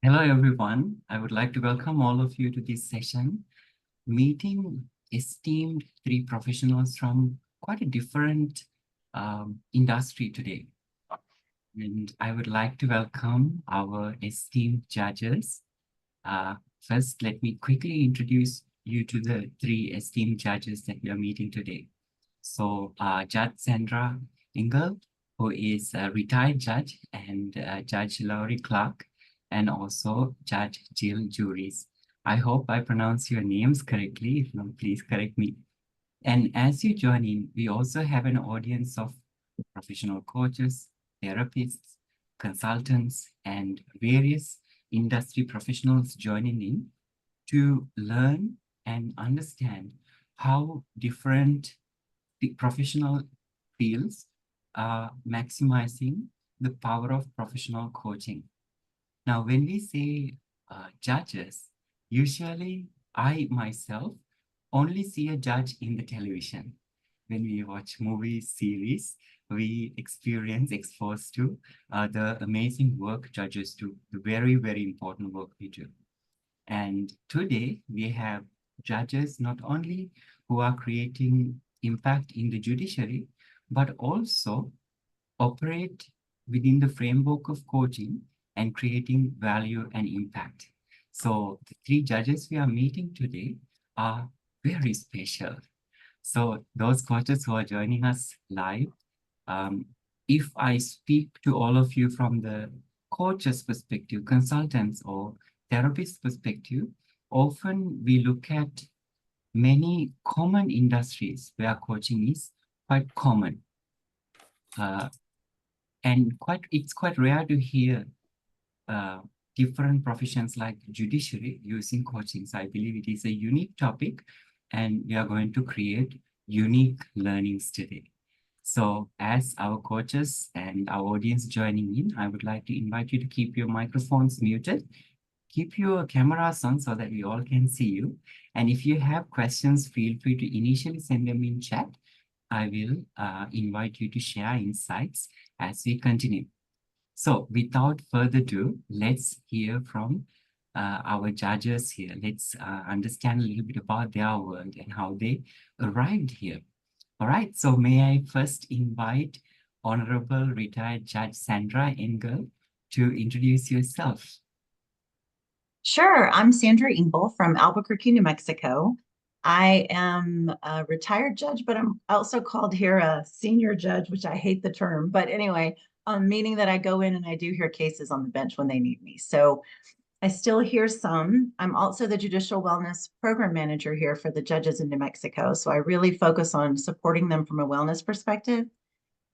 Hello, everyone. I would like to welcome all of you to this session, meeting esteemed three professionals from quite a different industry today. And I would like to welcome our esteemed judges. Uh, First, let me quickly introduce you to the three esteemed judges that we are meeting today. So, Judge Sandra Engel, who is a retired judge, and Judge Laurie Clark, and also Judge Jill Juries. I hope I pronounce your names correctly. If not, please correct me. And as you join in, we also have an audience of professional coaches, therapists, consultants, and various industry professionals joining in to learn and understand how different professional fields are maximizing the power of professional coaching. Now, when we say judges, usually I myself only see a judge in the television. When we watch movies, series, we exposed to the amazing work judges do, the very, very important work we do. And today we have judges not only who are creating impact in the judiciary, but also operate within the framework of coaching and creating value and impact. So the three judges we are meeting today are very special. So those coaches who are joining us live, um, if I speak to all of you from the coach's perspective, consultants or therapist perspective, often we look at many common industries where coaching is quite common. And it's quite rare to hear uh, different professions like judiciary using coaching. So I believe it is a unique topic, and we are going to create unique learnings today. So as our coaches and our audience joining in, I would like to invite you to keep your microphones muted, keep your cameras on so that we all can see you. And if you have questions, feel free to initially send them in chat. I will invite you to share insights as we continue. So without further ado, let's hear from our judges here. Let's understand a little bit about their world and how they arrived here. All right, so may I first invite Honorable Retired Judge Sandra Engel to introduce yourself. Sure. I'm Sandra Engel from Albuquerque, New Mexico. I am a retired judge, but I'm also called here a senior judge, which I hate the term. But anyway, meaning that I go in and I do hear cases on the bench when they need me. So I still hear some. I'm also the judicial wellness program manager here for the judges in New Mexico. So I really focus on supporting them from a wellness perspective.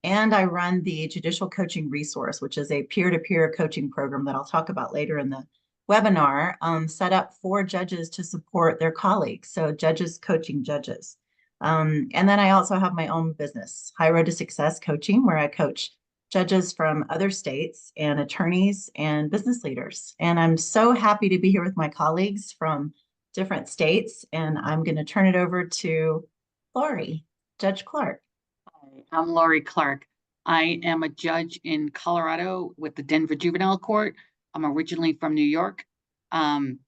And I run the Judicial Coaching Resource, which is a peer-to-peer coaching program that I'll talk about later in the webinar, set up for judges to support their colleagues. So judges coaching judges. And then I also have my own business, High Road to Success Coaching, where I coach judges from other states and attorneys and business leaders. And I'm so happy to be here with my colleagues from different states. And I'm going to turn it over to Laurie, Judge Clark. Hi, I'm Laurie Clark. I am a judge in Colorado with the Denver Juvenile Court. I'm originally from New York. And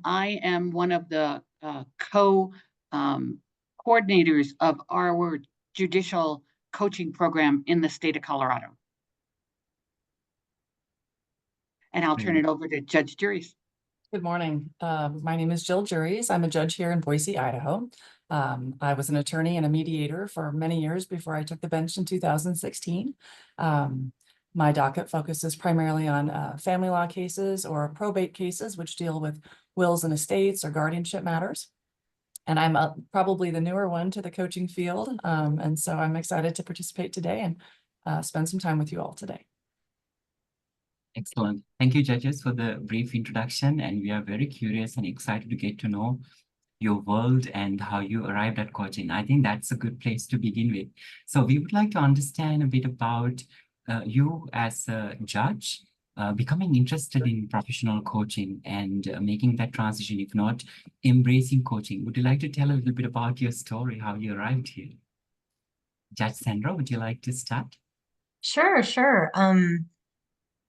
I am one of the coordinators of our judicial coaching program in the state of Colorado. And I'll turn it over to Judge Juries. Good morning. My name is Jill Juries. I'm a judge here in Boise, Idaho. I was an attorney and a mediator for many years before I took the bench in 2016. My docket focuses primarily on family law cases or probate cases, which deal with wills and estates or guardianship matters. And I'm probably the newer one to the coaching field. And so I'm excited to participate today and spend some time with you all today. Excellent. Thank you, judges, for the brief introduction. And we are very curious and excited to get to know your world and how you arrived at coaching. I think that's a good place to begin with. So we would like to understand a bit about you as a judge, becoming interested in professional coaching and making that transition, if not embracing coaching. Would you like to tell a little bit about your story, how you arrived here? Judge Sandra, would you like to start? Sure.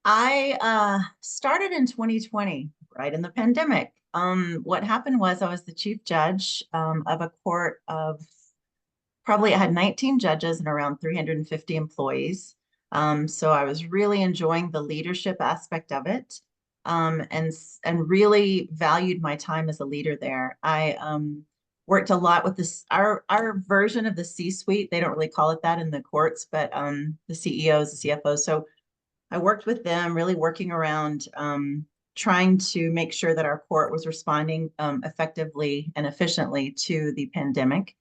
I started in 2020, right in the pandemic. What happened was I was the chief judge of a court of probably, I had 19 judges and around 350 employees. So I was really enjoying the leadership aspect of it, and really valued my time as a leader there. I worked a lot with this our version of the C-suite. They don't really call it that in the courts, but the CEOs, the CFOs. So I worked with them, really working around trying to make sure that our court was responding effectively and efficiently to the pandemic.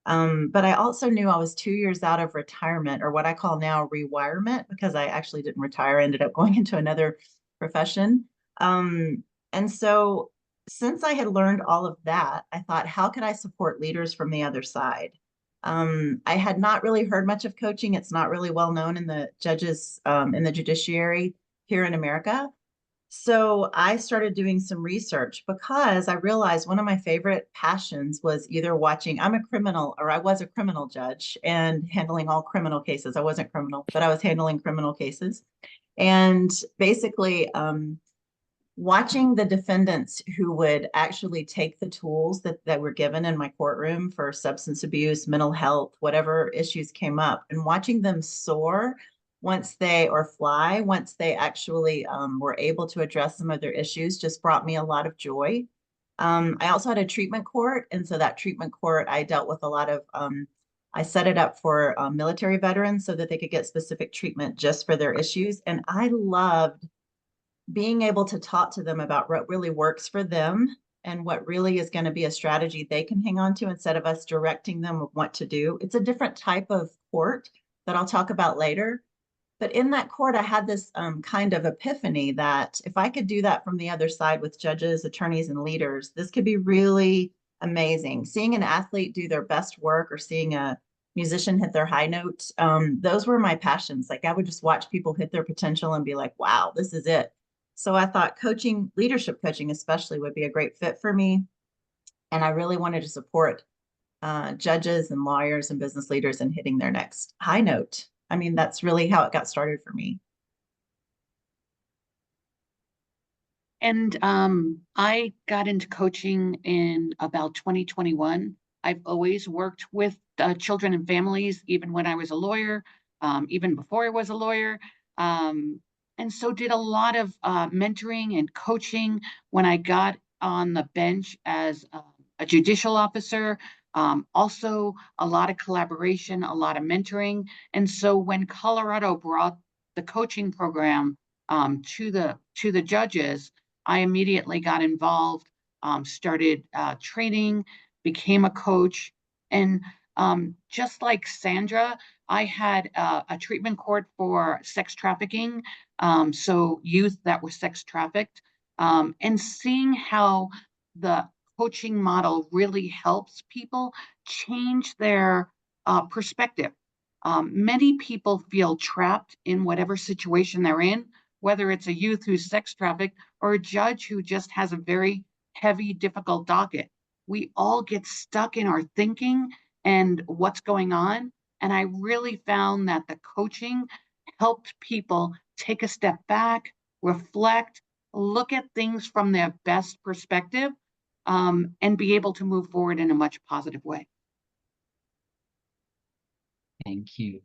But I also knew I was 2 years out of retirement, or what I call now rewirement, because I actually didn't retire, I ended up going into another profession. And so since I had learned all of that, I thought, how could I support leaders from the other side? I had not really heard much of coaching. It's not really well known in the judges, in the judiciary here in America. So I started doing some research because I realized one of my favorite passions was either watching, I'm a criminal, or I was a criminal judge and handling all criminal cases. I wasn't criminal, but I was handling criminal cases. And basically, watching the defendants who would actually take the tools that were given in my courtroom for substance abuse, mental health, whatever issues came up, and watching them soar once they, or fly, once they actually were able to address some of their issues, just brought me a lot of joy. I also had a treatment court. And so that treatment court, I dealt with a lot of, I set it up for military veterans so that they could get specific treatment just for their issues. And I loved being able to talk to them about what really works for them and what really is going to be a strategy they can hang on to instead of us directing them of what to do. It's a different type of court that I'll talk about later. But in that court, I had this kind of epiphany that if I could do that from the other side with judges, attorneys, and leaders, this could be really amazing. Seeing an athlete do their best work or seeing a musician hit their high note, those were my passions. Like I would just watch people hit their potential and be like, wow, this is it. So I thought coaching, leadership coaching especially, would be a great fit for me. And I really wanted to support judges and lawyers and business leaders in hitting their next high note. I mean, that's really how it got started for me. And I got into coaching in about 2021. I've always worked with children and families, even when I was a lawyer, even before I was a lawyer. And so did a lot of mentoring and coaching when I got on the bench as a judicial officer. Also, a lot of collaboration, a lot of mentoring. And so when Colorado brought the coaching program to the judges, I immediately got involved, started training, became a coach. And just like Sandra, I had a treatment court for sex trafficking, so youth that were sex trafficked, and seeing how the coaching model really helps people change their perspective. Many people feel trapped in whatever situation they're in, whether it's a youth who's sex trafficked or a judge who just has a very heavy, difficult docket. We all get stuck in our thinking and what's going on. And I really found that the coaching helped people take a step back, reflect, look at things from their best perspective, and be able to move forward in a much positive way. Thank you.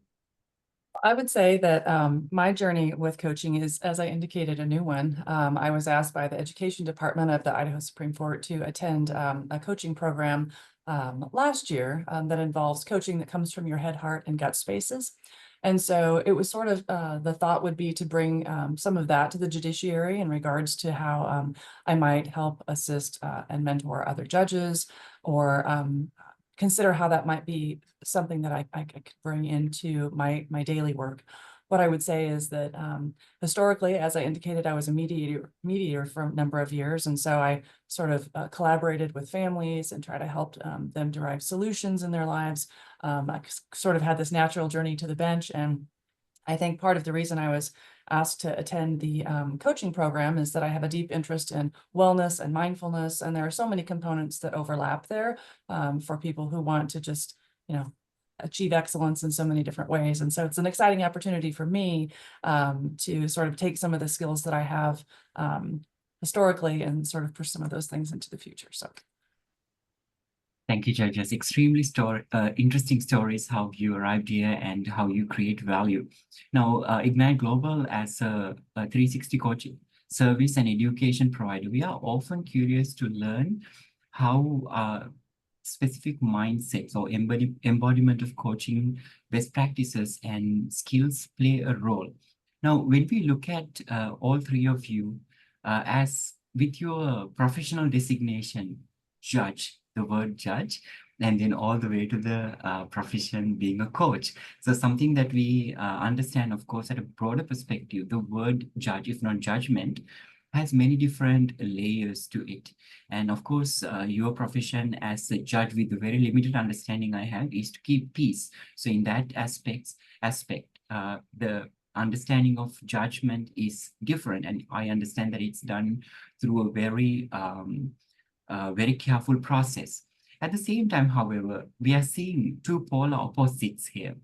I would say that my journey with coaching is, as I indicated, a new one. I was asked by the Education Department of the Idaho Supreme Court to attend a coaching program last year that involves coaching that comes from your head, heart, and gut spaces. And so it was sort of the thought would be to bring some of that to the judiciary in regards to how I might help assist and mentor other judges, or consider how that might be something that I could bring into my daily work. What I would say is that historically, as I indicated, I was a mediator for a number of years. And so I sort of collaborated with families and try to help them derive solutions in their lives. I sort of had this natural journey to the bench. And I think part of the reason I was asked to attend the coaching program is that I have a deep interest in wellness and mindfulness. And there are so many components that overlap there for people who want to just, achieve excellence in so many different ways. And so it's an exciting opportunity for me to sort of take some of the skills that I have historically and sort of push some of those things into the future. So. Thank you, judges. Extremely interesting stories how you arrived here and how you create value. Now, Ignite Global as a 360 coaching service and education provider, we are often curious to learn how specific mindsets or embodiment of coaching best practices and skills play a role. Now, when we look at all three of you as with your professional designation, judge, the word judge, and then all the way to the profession being a coach. So something that we understand, of course, at a broader perspective, the word judge, if not judgment, has many different layers to it. And of course, your profession as a judge with the very limited understanding I have is to keep peace. So in that aspect, the understanding of judgment is different. And I understand that it's done through a very careful process. At the same time, however, we are seeing two polar opposites here.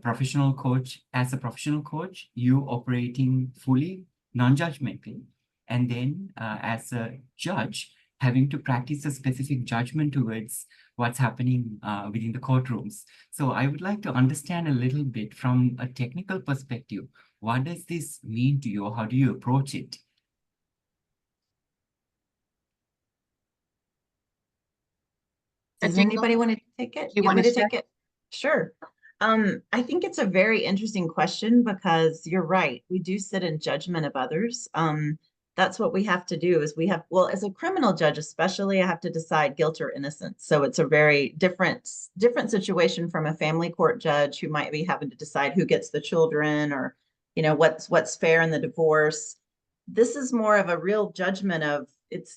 Professional coach, as a professional coach, you operating fully non-judgmentally. And then as a judge, having to practice a specific judgment towards what's happening within the courtrooms. So I would like to understand a little bit from a technical perspective, what does this mean to you, or how do you approach it? Does Adina, anybody want to take it? you want me wanna to take it? Sure. I think it's a very interesting question because you're right. We do sit in judgment of others. That's what we have to do is well, as a criminal judge, especially, I have to decide guilt or innocence. So it's a very different situation from a family court judge who might be having to decide who gets the children or, you know, what's fair in the divorce. This is more of a real judgment of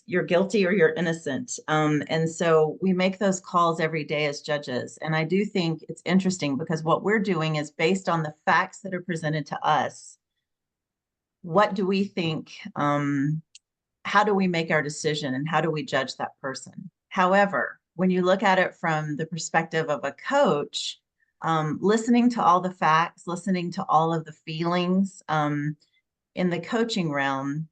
you're guilty or you're innocent. And so we make those calls every day as judges. And I do think it's interesting because what we're doing is based on the facts that are presented to us. What do we think? How do we make our decision and how do we judge that person? However, when you look at it from the perspective of a coach, listening to all the facts, listening to all of the feelings in the coaching realm,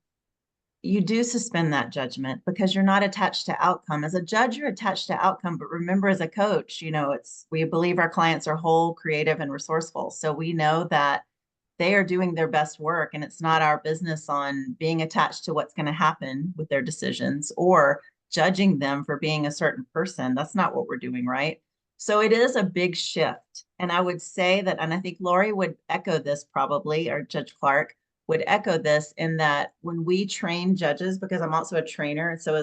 you do suspend that judgment because you're not attached to outcome. As a judge, you're attached to outcome, but remember, as a coach, you know, we believe our clients are whole, creative, and resourceful. So we know that they are doing their best work, and it's not our business on being attached to what's going to happen with their decisions or judging them for being a certain person. That's not what we're doing, right? So it is a big shift. And I would say that, and I think Lori would echo this probably, or Judge Clark would echo this, in that when we train judges, because I'm also a trainer, and so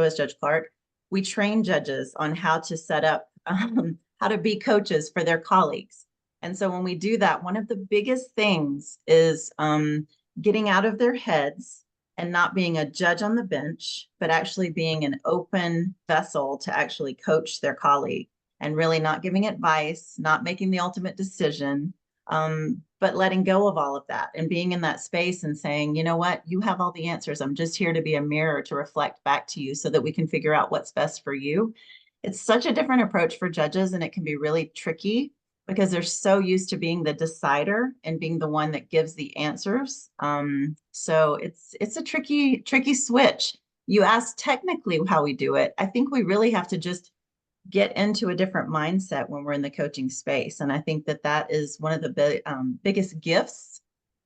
is Judge Clark, we train judges on how to set up, how to be coaches for their colleagues. And so when we do that, one of the biggest things is getting out of their heads and not being a judge on the bench, but actually being an open vessel to actually coach their colleague, and really not giving advice, not making the ultimate decision, but letting go of all of that and being in that space and saying, you know what, you have all the answers. I'm just here to be a mirror to reflect back to you so that we can figure out what's best for you. It's such a different approach for judges, and it can be really tricky because they're so used to being the decider and being the one that gives the answers. So it's a tricky switch. You asked technically how we do it. I think we really have to just get into a different mindset when we're in the coaching space. And I think that is one of the biggest gifts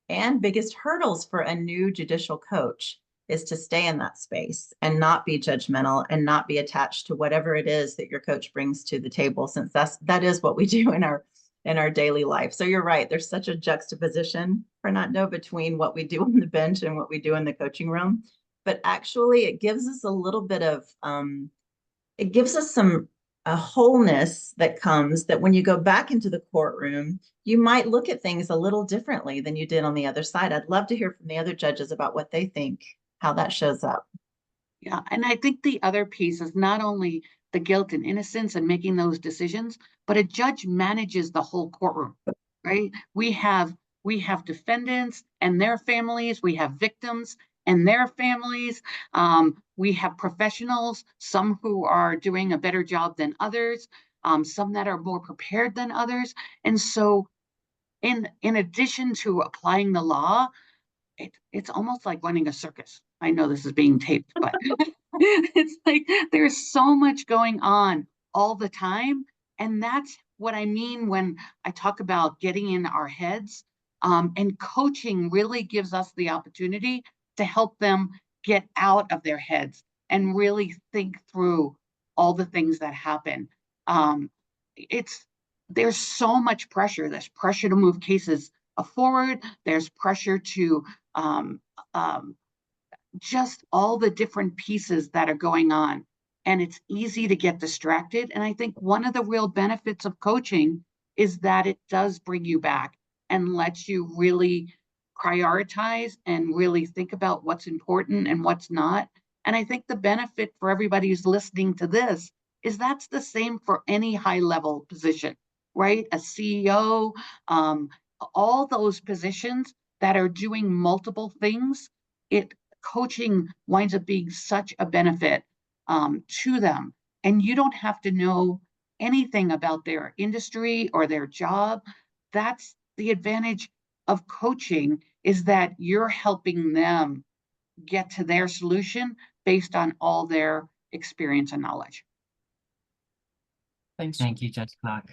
and biggest hurdles for a new judicial coach, is to stay in that space and not be judgmental and not be attached to whatever it is that your coach brings to the table, since that is what we do in our daily life. So you're right, there's such a juxtaposition, Fernando, between what we do on the bench and what we do in the coaching room. But actually it gives us a little bit of it gives us a wholeness that comes, that when you go back into the courtroom, you might look at things a little differently than you did on the other side. I'd love to hear from the other judges about what they think, how that shows up. Yeah, and I think the other piece is not only the guilt and innocence and making those decisions, but a judge manages the whole courtroom, right? We have defendants and their families, we have victims and their families, we have professionals, some who are doing a better job than others. some that are more prepared than others. And so in addition to applying the law, it's almost like running a circus. I know this is being taped, but it's like there's so much going on all the time. And that's what I mean when I talk about getting in our heads. And coaching really gives us the opportunity to help them get out of their heads and really think through all the things that happen. Um, it's there's so much pressure. There's pressure to move cases forward. There's pressure to um, um, just all the different pieces that are going on. And it's easy to get distracted. And I think one of the real benefits of coaching is that it does bring you back and lets you really prioritize and really think about what's important and what's not. And I think the benefit for everybody who's listening to this is that's the same for any high level position, right? A CEO, all those positions that are doing multiple things, it coaching winds up being such a benefit to them. And you don't have to know anything about their industry or their job. That's the advantage of coaching, is that you're helping them get to their solution based on all their experience and knowledge. Thanks. Thank you, Judge Clark.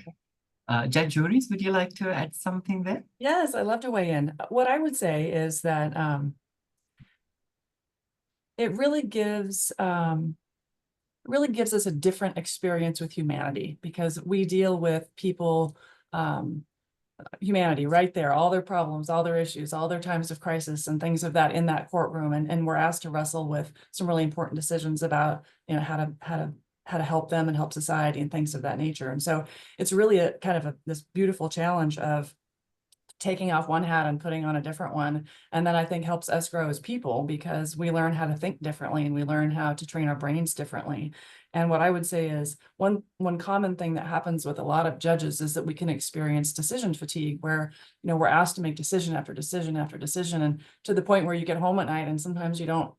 Judge Juris, would you like to add something there? Yes, I'd love to weigh in. What I would say is that it really gives us a different experience with humanity, because we deal with people, humanity right there, all their problems, all their issues, all their times of crisis and things of that in that courtroom. And we're asked to wrestle with some really important decisions about, how to help them and help society and things of that nature. And so it's really a kind of this beautiful challenge of taking off one hat and putting on a different one. And that I think helps us grow as people, because we learn how to think differently and we learn how to train our brains differently. And what I would say is one common thing that happens with a lot of judges is that we can experience decision fatigue, where, we're asked to make decision after decision after decision, and to the point where you get home at night and sometimes you don't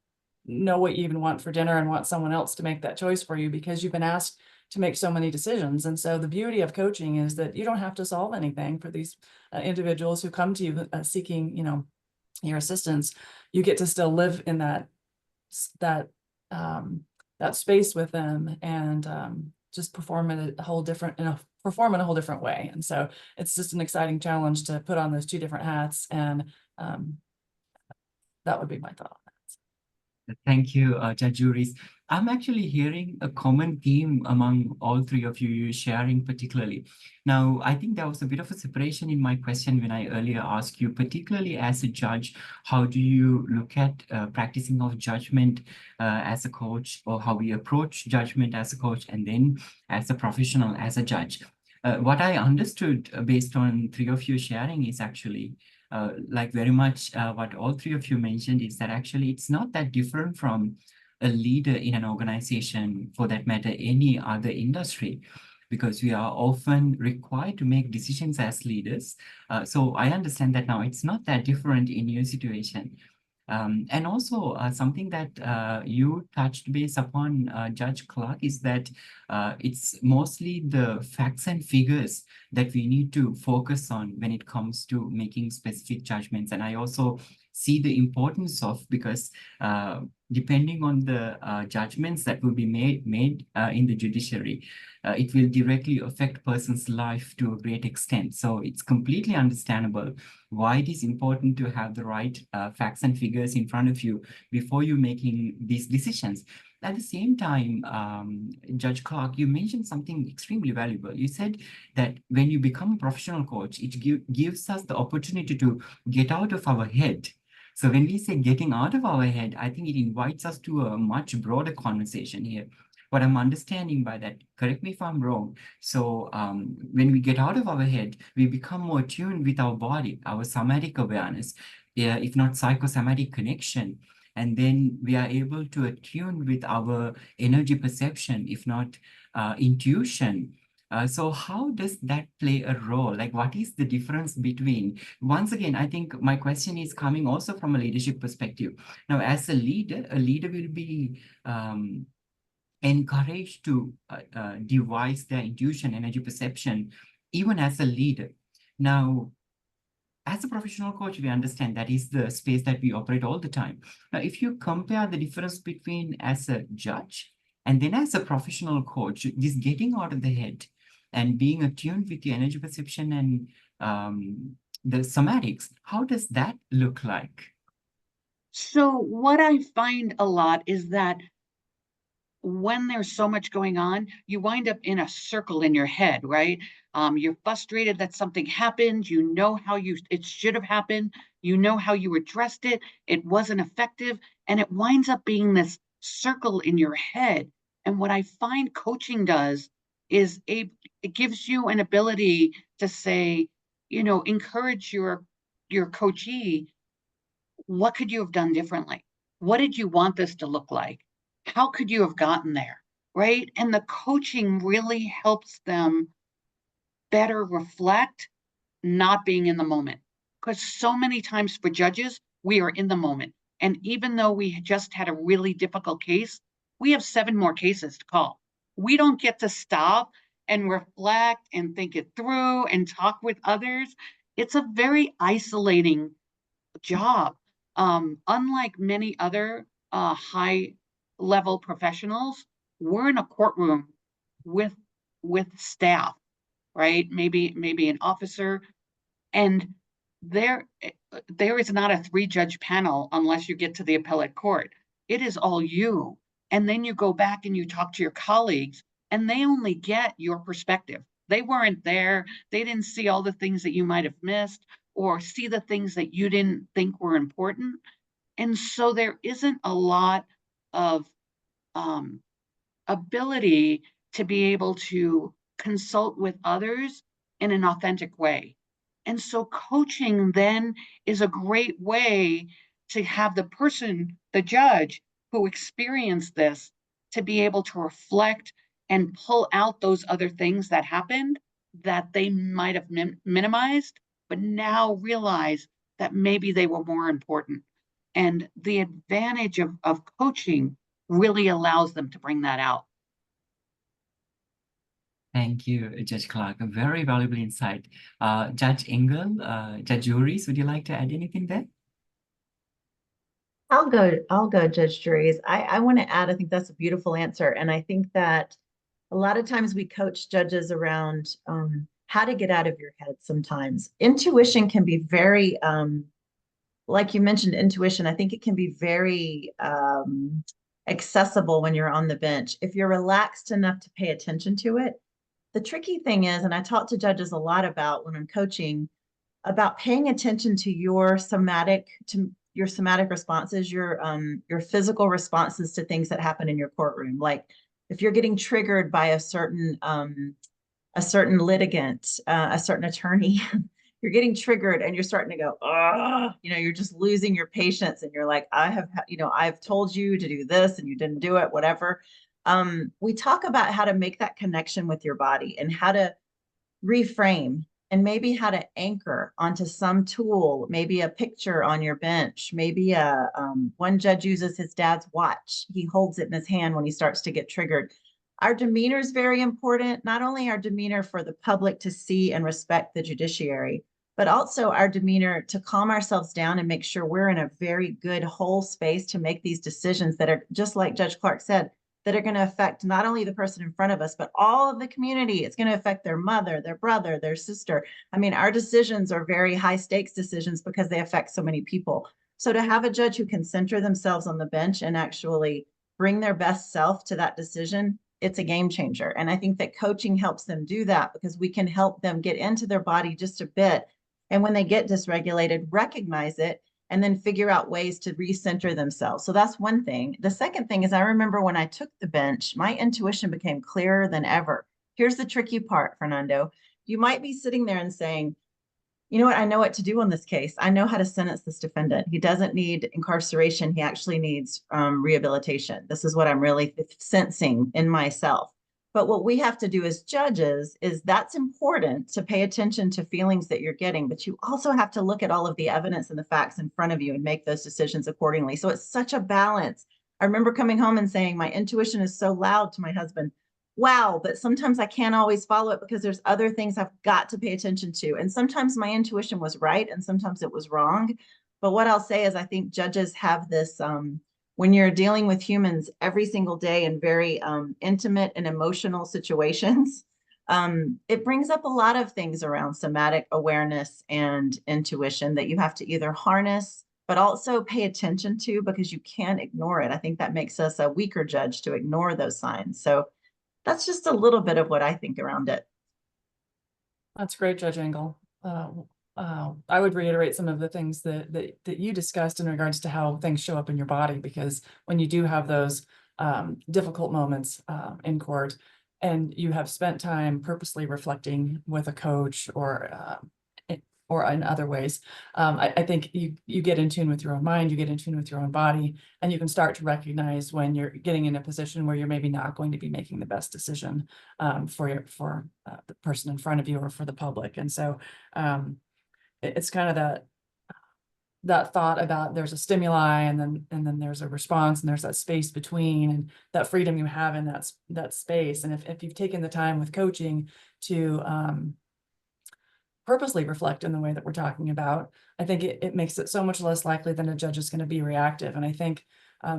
know what you even want for dinner and want someone else to make that choice for you, because you've been asked to make so many decisions. And so the beauty of coaching is that you don't have to solve anything for these individuals who come to you seeking, your assistance. You get to still live in that space with them and just perform in a whole different way. And so it's just an exciting challenge to put on those two different hats. And that would be my thought. Thank you, Judge Juris. I'm actually hearing a common theme among all three of you sharing particularly. Now, I think there was a bit of a separation in my question when I earlier asked you, particularly as a judge, how do you look at practicing of judgment as a coach, or how we approach judgment as a coach, and then as a professional, as a judge? What I understood based on three of you sharing is actually like very much what all three of you mentioned, is that actually it's not that different from a leader in an organization, for that matter, any other industry, because we are often required to make decisions as leaders. So I understand that now it's not that different in your situation. And also something that you touched base upon, Judge Clark, is that it's mostly the facts and figures that we need to focus on when it comes to making specific judgments. And I also see the importance of, because depending on the judgments that will be made in the judiciary, it will directly affect person's life to a great extent. So it's completely understandable why it is important to have the right facts and figures in front of you before you making these decisions. At the same time, Judge Clark, you mentioned something extremely valuable. You said that when you become a professional coach, it gives us the opportunity to get out of our head. So when we say getting out of our head, I think it invites us to a much broader conversation here. What I'm understanding by that, correct me if I'm wrong. So when we get out of our head, we become more tuned with our body, our somatic awareness, if not psychosomatic connection. And then we are able to attune with our energy perception, if not intuition. So how does that play a role? Like, what is the difference between, once again, I think my question is coming also from a leadership perspective. Now, as a leader will be encouraged to devise their intuition, energy perception, even as a leader. Now, as a professional coach, we understand that is the space that we operate all the time. Now, if you compare the difference between as a judge and then as a professional coach, this getting out of the head and being attuned with the energy perception and the somatics, how does that look like? So what I find a lot is that when there's so much going on, you wind up in a circle in your head, right? You're frustrated that something happened. You know how it should have happened. You know how you addressed it. It wasn't effective, and it winds up being this circle in your head. And what I find coaching does is it gives you an ability to say, encourage your coachee. What could you have done differently? What did you want this to look like? How could you have gotten there? Right. And the coaching really helps them better reflect not being in the moment. Because so many times for judges, we are in the moment. And even though we just had a really difficult case, we have 7 more cases to call. We don't get to stop and reflect and think it through and talk with others. It's a very isolating job. Unlike many other high level professionals, we're in a courtroom with staff, right? Maybe an officer, and there is not a 3-judge panel unless you get to the appellate court. It is all you. And then you go back and you talk to your colleagues, and they only get your perspective. They weren't there. They didn't see all the things that you might have missed or see the things that you didn't think were important. And so there isn't a lot of ability to be able to consult with others in an authentic way. And so coaching then is a great way to have the person, the judge who experienced this, to be able to reflect and pull out those other things that happened that they might have minimized, but now realize that maybe they were more important. And the advantage of coaching really allows them to bring that out. Thank you, Judge Clark. A very valuable insight. Judge Engel, Judge Juries, would you like to add anything there? I'll go, Judge Juries. I want to add, I think that's a beautiful answer. And I think that a lot of times we coach judges around how to get out of your head sometimes. Intuition can be very, like you mentioned, intuition, I think it can be very accessible when you're on the bench. If you're relaxed enough to pay attention to it. The tricky thing is, and I talk to judges a lot about when I'm coaching, about paying attention to your somatic responses, your physical responses to things that happen in your courtroom. Like if you're getting triggered by a certain litigant, a certain attorney, you're getting triggered and you're starting to go, oh, you're just losing your patience and you're like, I've told you to do this and you didn't do it, whatever. We talk about how to make that connection with your body and how to reframe and maybe how to anchor onto some tool, maybe a picture on your bench, maybe one judge uses his dad's watch. He holds it in his hand when he starts to get triggered. Our demeanor is very important, not only our demeanor for the public to see and respect the judiciary, but also our demeanor to calm ourselves down and make sure we're in a very good whole space to make these decisions that are, just like Judge Clark said, that are going to affect not only the person in front of us, but all of the community. It's going to affect their mother, their brother, their sister. I mean, our decisions are very high stakes decisions because they affect so many people. So to have a judge who can center themselves on the bench and actually bring their best self to that decision, it's a game changer. And I think that coaching helps them do that because we can help them get into their body just a bit. And when they get dysregulated, recognize it and then figure out ways to recenter themselves. So that's one thing. The second thing is I remember when I took the bench, my intuition became clearer than ever. Here's the tricky part, Fernando. You might be sitting there and saying, you know what, I know what to do on this case. I know how to sentence this defendant. He doesn't need incarceration. He actually needs rehabilitation. This is what I'm really sensing in myself. But what we have to do as judges is that's important to pay attention to feelings that you're getting, but you also have to look at all of the evidence and the facts in front of you and make those decisions accordingly. So it's such a balance I remember coming home and saying, my intuition is so loud to my husband. Wow, but sometimes I can't always follow it because there's other things I've got to pay attention to. And sometimes my intuition was right and sometimes it was wrong. But what I'll say is I think judges have this, when you're dealing with humans every single day in very intimate and emotional situations, it brings up a lot of things around somatic awareness and intuition that you have to either harness, but also pay attention to because you can't ignore it. I think that makes us a weaker judge to ignore those signs. So that's just a little bit of what I think around it. That's great, Judge Engel. I would reiterate some of the things that you discussed in regards to how things show up in your body, because when you do have those difficult moments in court, and you have spent time purposely reflecting with a coach or in other ways, I think you get in tune with your own mind, you get in tune with your own body, and you can start to recognize when you're getting in a position where you're maybe not going to be making the best decision for the person in front of you or for the public. And so it's kind of that thought about there's a stimuli and then there's a response and there's that space between, and that freedom you have in that space. And if you've taken the time with coaching to purposely reflect in the way that we're talking about, I think it makes it so much less likely than a judge is going to be reactive. And I think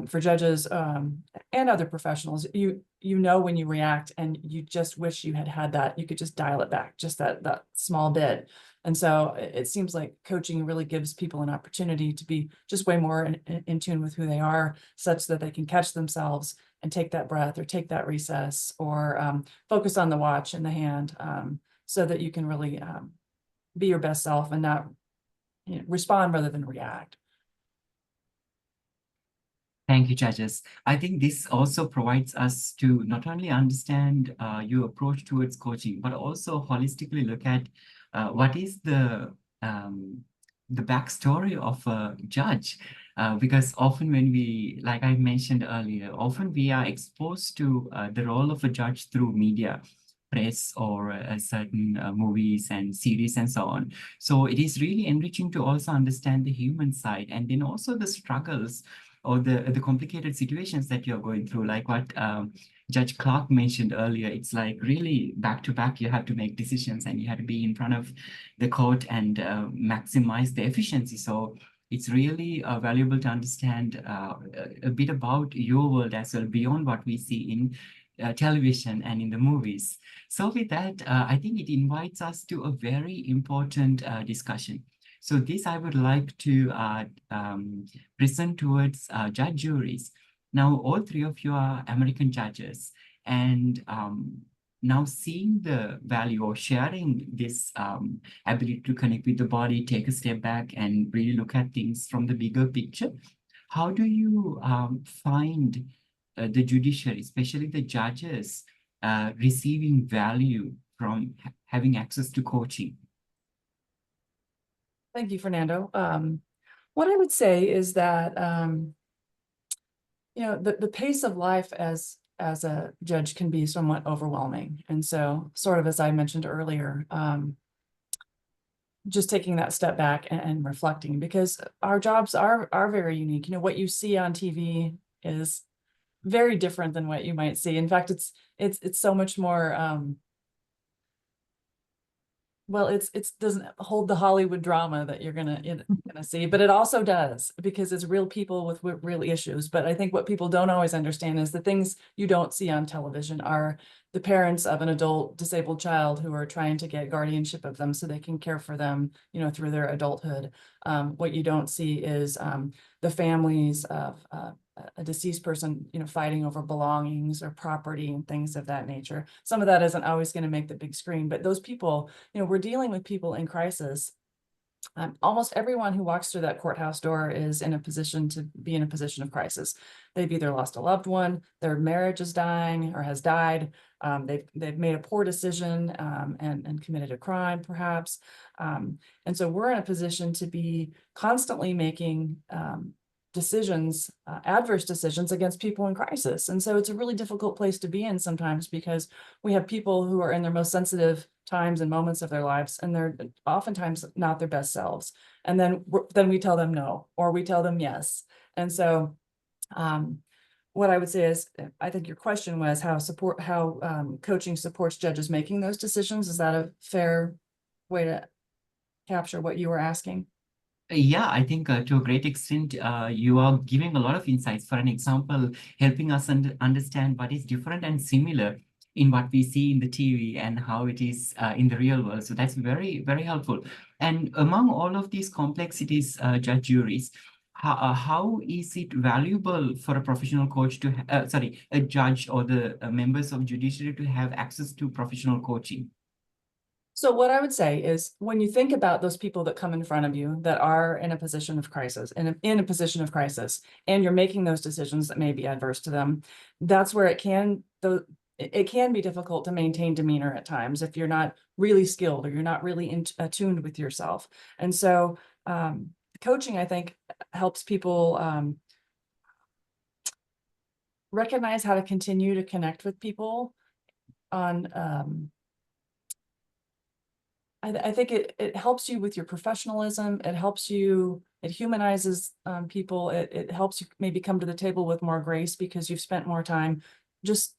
for judges and other professionals, you know when you react and you just wish you had that, you could just dial it back just that small bit. And so it seems like coaching really gives people an opportunity to be just way more in tune with who they are, such that they can catch themselves and take that breath or take that recess or focus on the watch in the hand, so that you can really be your best self and not respond rather than react. Thank you, judges. I think this also provides us to not only understand your approach towards coaching, but also holistically look at what is the backstory of a judge. Because often when we, like I mentioned earlier, often we are exposed to the role of a judge through media, press, or certain movies and series and so on. So it is really enriching to also understand the human side, and then also the struggles or the complicated situations that you're going through, like what Judge Clark mentioned earlier. It's like really back to back, you have to make decisions and you have to be in front of the court and maximize the efficiency. So it's really valuable to understand a bit about your world as well, beyond what we see in television and in the movies. So with that, I think it invites us to a very important discussion. So this I would like to present towards judge juries. Now, all three of you are American judges, and now seeing the value or sharing this ability to connect with the body, take a step back and really look at things from the bigger picture. How do you find the judiciary, especially the judges, receiving value from having access to coaching? Thank you, Fernando. What I would say is that the pace of life as a judge can be somewhat overwhelming, and so sort of as I mentioned earlier, just taking that step back and reflecting, because our jobs are very unique. What you see on TV is very different than what you might see. In fact, it's so much more. Well, it doesn't hold the Hollywood drama that you're gonna see, but it also does, because it's real people with real issues. But I think what people don't always understand is the things you don't see on television are the parents of an adult disabled child who are trying to get guardianship of them so they can care for them, through their adulthood. What you don't see is the families of a deceased person, fighting over belongings or property and things of that nature. Some of that isn't always going to make the big screen, but those people, we're dealing with people in crisis. Almost everyone who walks through that courthouse door is in a position to be in a position of crisis. They've either lost a loved one, their marriage is dying or has died. They've made a poor decision and committed a crime, perhaps. And so we're in a position to be constantly making decisions, adverse decisions against people in crisis. And so it's a really difficult place to be in sometimes, because we have people who are in their most sensitive times and moments of their lives, and they're oftentimes not their best selves. And then we tell them no, or we tell them yes. And so what I would say is, I think your question was how coaching supports judges making those decisions. Is that a fair way to capture what you were asking? Yeah, I think to a great extent, you are giving a lot of insights. For an example, helping us understand what is different and similar in what we see in the TV and how it is in the real world. So that's very, very helpful. And among all of these complexities, judge juries, how is it valuable for a professional coach to, a judge or the members of judiciary to have access to professional coaching? So what I would say is, when you think about those people that come in front of you that are in a position of crisis, in a position of crisis, and you're making those decisions that may be adverse to them, that's where it can be difficult to maintain demeanor at times if you're not really skilled or you're not really attuned with yourself. And so coaching, I think, helps people recognize how to continue to connect with people on I think it helps you with your professionalism. It humanizes people. It helps you maybe come to the table with more grace because you've spent more time just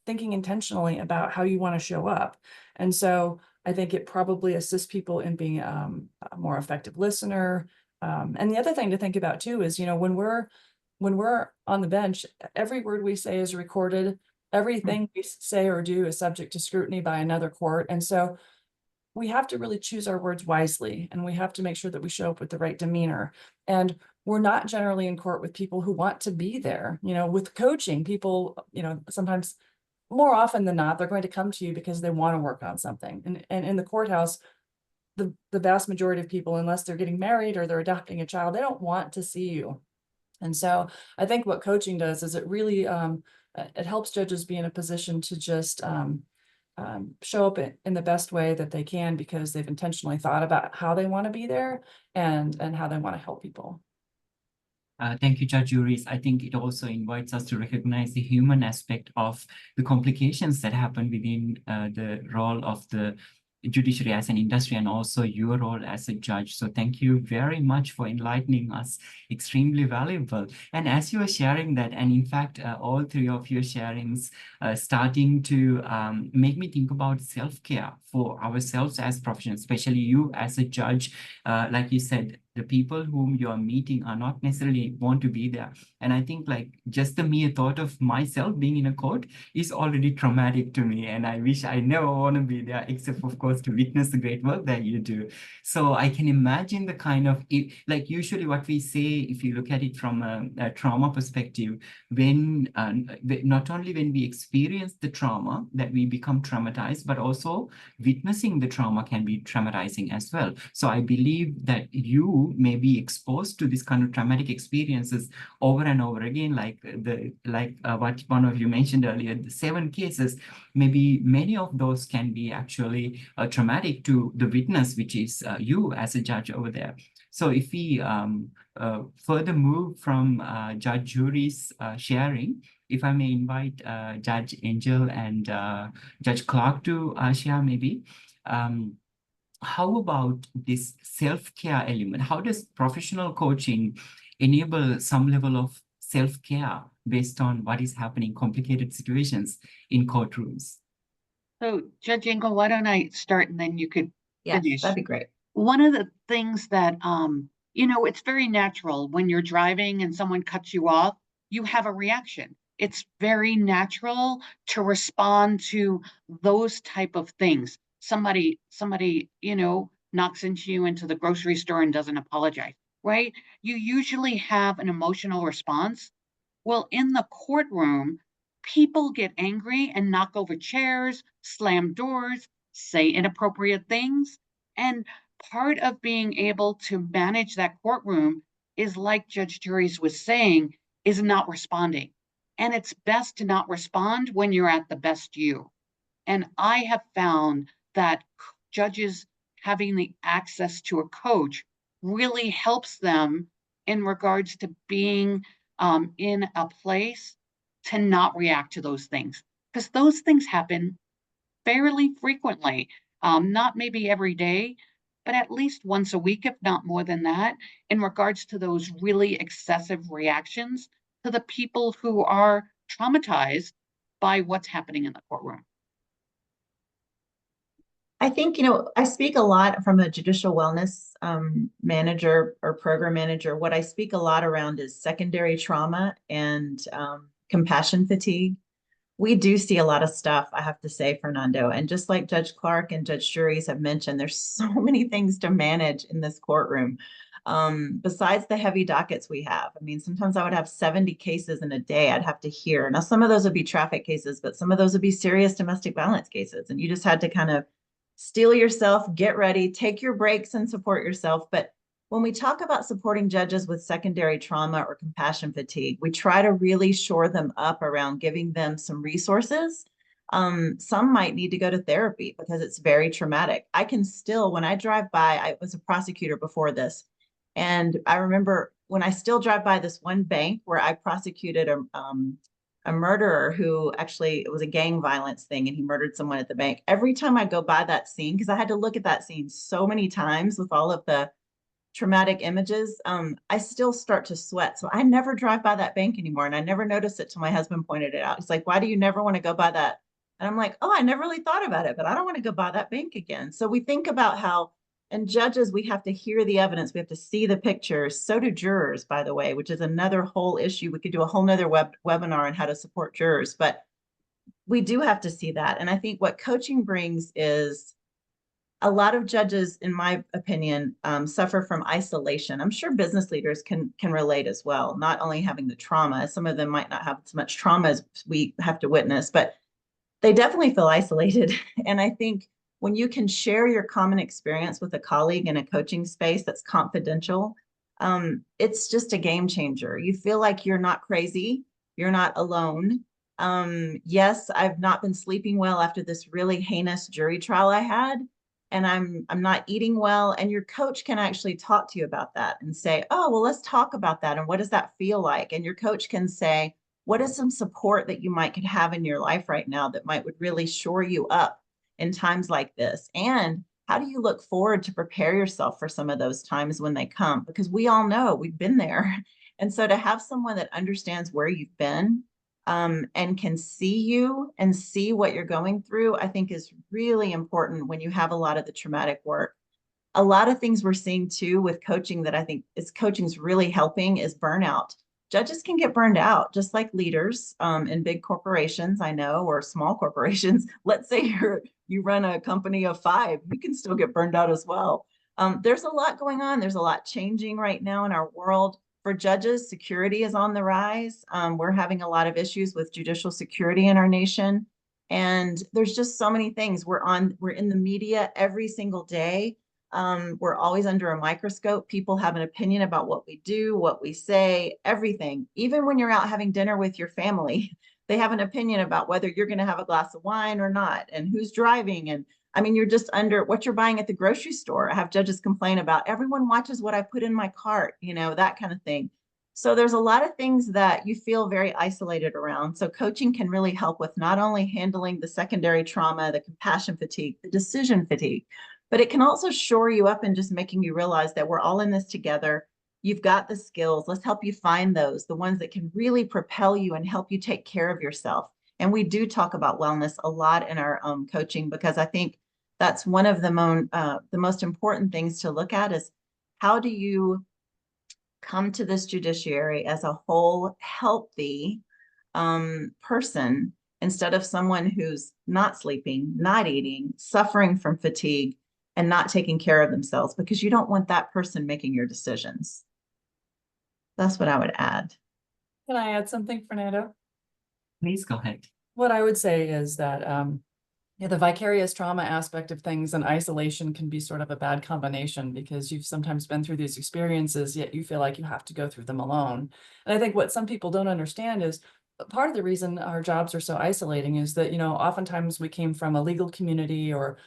thinking intentionally about how you want to show up. And so I think it probably assists people in being a more effective listener. And the other thing to think about too is, when we're on the bench, every word we say is recorded. Everything we say or do is subject to scrutiny by another court. And so we have to really choose our words wisely, and we have to make sure that we show up with the right demeanor. And we're not generally in court with people who want to be there. With coaching, people, sometimes, more often than not, they're going to come to you because they want to work on something. And in the courthouse, the vast majority of people, unless they're getting married or they're adopting a child, they don't want to see you. And so I think what coaching does is it really it helps judges be in a position to just show up in the best way that they can, because they've intentionally thought about how they want to be there and how they want to help people. Thank you, Judge Juris. I think it also invites us to recognize the human aspect of the complications that happen within the role of the judiciary as an industry, and also your role as a judge. So thank you very much for enlightening us. Extremely valuable. And as you were sharing that, and in fact, all three of your sharings starting to make me think about self-care for ourselves as professionals, especially you as a judge. Like you said, the people whom you are meeting are not necessarily want to be there. And I think just the mere thought of myself being in a court is already traumatic to me. And I wish I never want to be there, except of course to witness the great work that you do. So I can imagine the kind of, usually what we say, if you look at it from a trauma perspective, when not only when we experience the trauma that we become traumatized, but also witnessing the trauma can be traumatizing as well. So I believe that you may be exposed to this kind of traumatic experiences over and over again, what one of you mentioned earlier, the 7 cases. Maybe many of those can be actually traumatic to the witness, which is you as a judge over there. So if we further move from Judge Jury's sharing, if I may invite Judge Angel and Judge Clark to share maybe. How about this self-care element? How does professional coaching enable some level of self-care based on what is happening, complicated situations in courtrooms? So Judge Engel, why don't I start and then you could finish? That'd be great. One of the things that, it's very natural when you're driving and someone cuts you off, you have a reaction. It's very natural to respond to those type of things. Somebody, knocks into you into the grocery store and doesn't apologize, right? You usually have an emotional response. Well, in the courtroom, people get angry and knock over chairs, slam doors, say inappropriate things. And part of being able to manage that courtroom is, like Judge Juris was saying, is not responding. And it's best to not respond when you're at the best you. And I have found that judges having the access to a coach really helps them in regards to being in a place to not react to those things, because those things happen fairly frequently, not maybe every day, but at least once a week, if not more than that, in regards to those really excessive reactions. to the people who are traumatized by what's happening in the courtroom? I think, I speak a lot from a judicial wellness manager or program manager. What I speak a lot around is secondary trauma and compassion fatigue. We do see a lot of stuff, I have to say, Fernando. And just like Judge Clark and Judge Juries have mentioned, there's so many things to manage in this courtroom. Besides the heavy dockets we have. I mean, sometimes I would have 70 cases in a day I'd have to hear. Now, some of those would be traffic cases, but some of those would be serious domestic violence cases. And you just had to kind of steel yourself, get ready, take your breaks and support yourself. But when we talk about supporting judges with secondary trauma or compassion fatigue, we try to really shore them up around giving them some resources. Some might need to go to therapy because it's very traumatic. I can still, when I drive by, I was a prosecutor before this, and I remember when I still drive by this one bank where I prosecuted a murderer who actually, it was a gang violence thing and he murdered someone at the bank. Every time I go by that scene, because I had to look at that scene so many times with all of the traumatic images, I still start to sweat. So I never drive by that bank anymore. And I never noticed it till my husband pointed it out. He's like, why do you never want to go by that? And I'm like, oh, I never really thought about it, but I don't want to go by that bank again. So we think about how, and judges, we have to hear the evidence. We have to see the pictures. So do jurors, by the way, which is another whole issue. We could do a whole nother webinar on how to support jurors, but we do have to see that. And I think what coaching brings is a lot of judges, in my opinion, suffer from isolation. I'm sure business leaders can relate as well, not only having the trauma. Some of them might not have as much trauma as we have to witness, but they definitely feel isolated. And I think when you can share your common experience with a colleague in a coaching space that's confidential, it's just a game changer. You feel like you're not crazy, you're not alone. Yes, I've not been sleeping well after this really heinous jury trial I had, and I'm not eating well. And your coach can actually talk to you about that and say, oh, well, let's talk about that. And what does that feel like? And your coach can say, what is some support that you might could have in your life right now that would really shore you up in times like this? And how do you look forward to prepare yourself for some of those times when they come? Because we all know we've been there. And so to have someone that understands where you've been, and can see you and see what you're going through, I think is really important when you have a lot of the traumatic work. A lot of things we're seeing too with coaching that I think coaching's really helping is burnout. Judges can get burned out just like leaders in big corporations, I know, or small corporations. Let's say you run a company of 5, you can still get burned out as well. There's a lot going on. There's a lot changing right now in our world. For judges, security is on the rise. We're having a lot of issues with judicial security in our nation. And there's just so many things. We're in the media every single day. We're always under a microscope. People have an opinion about what we do, what we say, everything. Even when you're out having dinner with your family, they have an opinion about whether you're going to have a glass of wine or not, and who's driving. And I mean, you're just under what you're buying at the grocery store. I have judges complain about everyone watches what I put in my cart, that kind of thing. So there's a lot of things that you feel very isolated around. So coaching can really help with not only handling the secondary trauma, the compassion fatigue, the decision fatigue, but it can also shore you up and just making you realize that we're all in this together. You've got the skills. Let's help you find those, the ones that can really propel you and help you take care of yourself. And we do talk about wellness a lot in our coaching, because I think that's one of the most important things to look at is how do you come to this judiciary as a whole, healthy person instead of someone who's not sleeping, not eating, suffering from fatigue, and not taking care of themselves, because you don't want that person making your decisions. That's what I would add. Can I add something, Fernando? Please go ahead. What I would say is that the vicarious trauma aspect of things and isolation can be sort of a bad combination, because you've sometimes been through these experiences, yet you feel like you have to go through them alone. And I think what some people don't understand is part of the reason our jobs are so isolating is that, oftentimes we came from a legal community or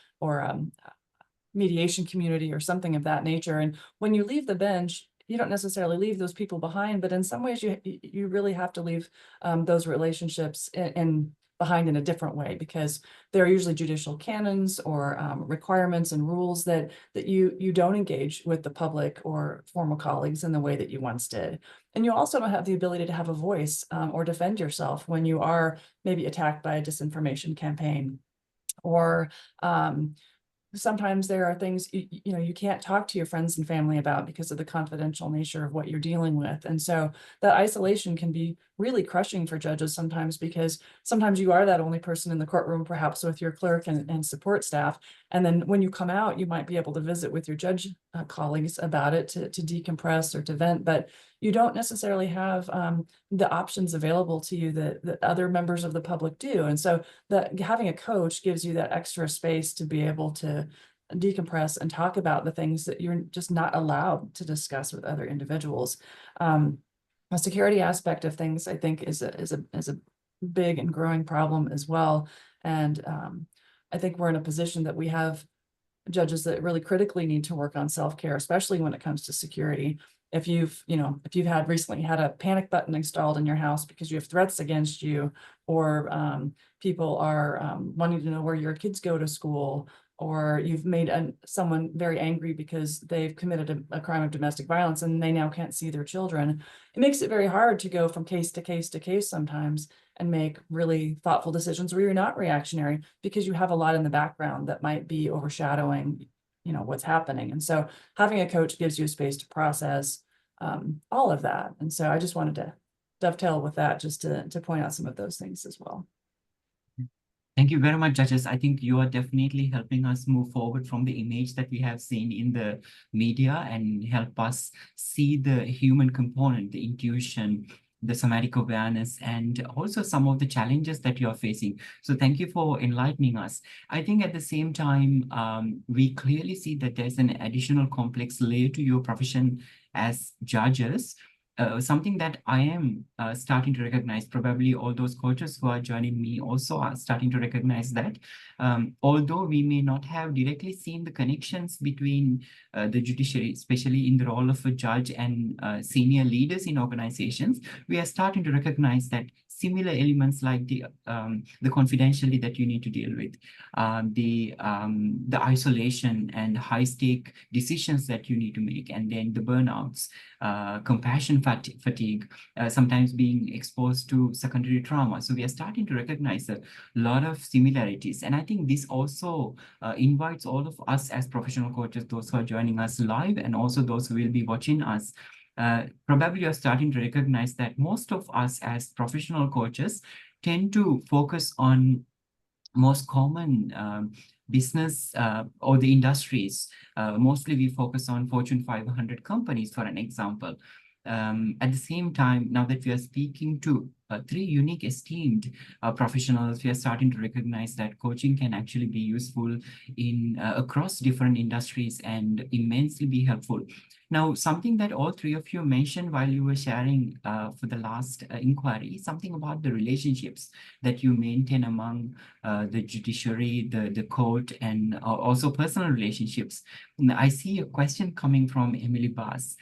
mediation community or something of that nature. And when you leave the bench, you don't necessarily leave those people behind, but in some ways you really have to leave those relationships and behind in a different way, because there are usually judicial canons or requirements and rules that you don't engage with the public or former colleagues in the way that you once did. And you also don't have the ability to have a voice or defend yourself when you are maybe attacked by a disinformation campaign, or sometimes there are things you can't talk to your friends and family about because of the confidential nature of what you're dealing with. And so that isolation can be really crushing for judges sometimes, because sometimes you are that only person in the courtroom, perhaps with your clerk and support staff. And then when you come out, you might be able to visit with your judge colleagues about it to decompress or to vent, but you don't necessarily have the options available to you that other members of the public do. And so having a coach gives you that extra space to be able to decompress and talk about the things that you're just not allowed to discuss with other individuals. The security aspect of things, I think, is a big and growing problem as well. And I think we're in a position that we have judges that really critically need to work on self-care, especially when it comes to security. If you've recently had a panic button installed in your house because you have threats against you, or people are wanting to know where your kids go to school, or you've made someone very angry because they've committed a crime of domestic violence and they now can't see their children, it makes it very hard to go from case to case to case sometimes and make really thoughtful decisions where you're not reactionary, because you have a lot in the background that might be overshadowing what's happening. And so having a coach gives you a space to process all of that. And so I just wanted to dovetail with that, just to point out some of those things as well. Thank you very much, judges. I think you are definitely helping us move forward from the image that we have seen in the media and help us see the human component, the intuition, the somatic awareness, and also some of the challenges that you are facing. So thank you for enlightening us. I think at the same time, we clearly see that there's an additional complex layer to your profession as judges. Something that I am starting to recognize, probably all those coaches who are joining me also are starting to recognize that, although we may not have directly seen the connections between the judiciary, especially in the role of a judge and senior leaders in organizations, we are starting to recognize that similar elements like the confidentiality that you need to deal with, the isolation and high-stake decisions that you need to make, and then the burnouts, compassion fatigue, sometimes being exposed to secondary trauma. So we are starting to recognize a lot of similarities. And I think this also invites all of us as professional coaches, those who are joining us live and also those who will be watching us, probably you're starting to recognize that most of us as professional coaches tend to focus on most common business or the industries. Mostly we focus on Fortune 500 companies, for an example. At the same time, now that we are speaking to three unique esteemed professionals, we are starting to recognize that coaching can actually be useful in across different industries and immensely be helpful. Now, something that all three of you mentioned while you were sharing for the last inquiry, something about the relationships that you maintain among the judiciary, the court, and also personal relationships. And I see a question coming from Emily Bass.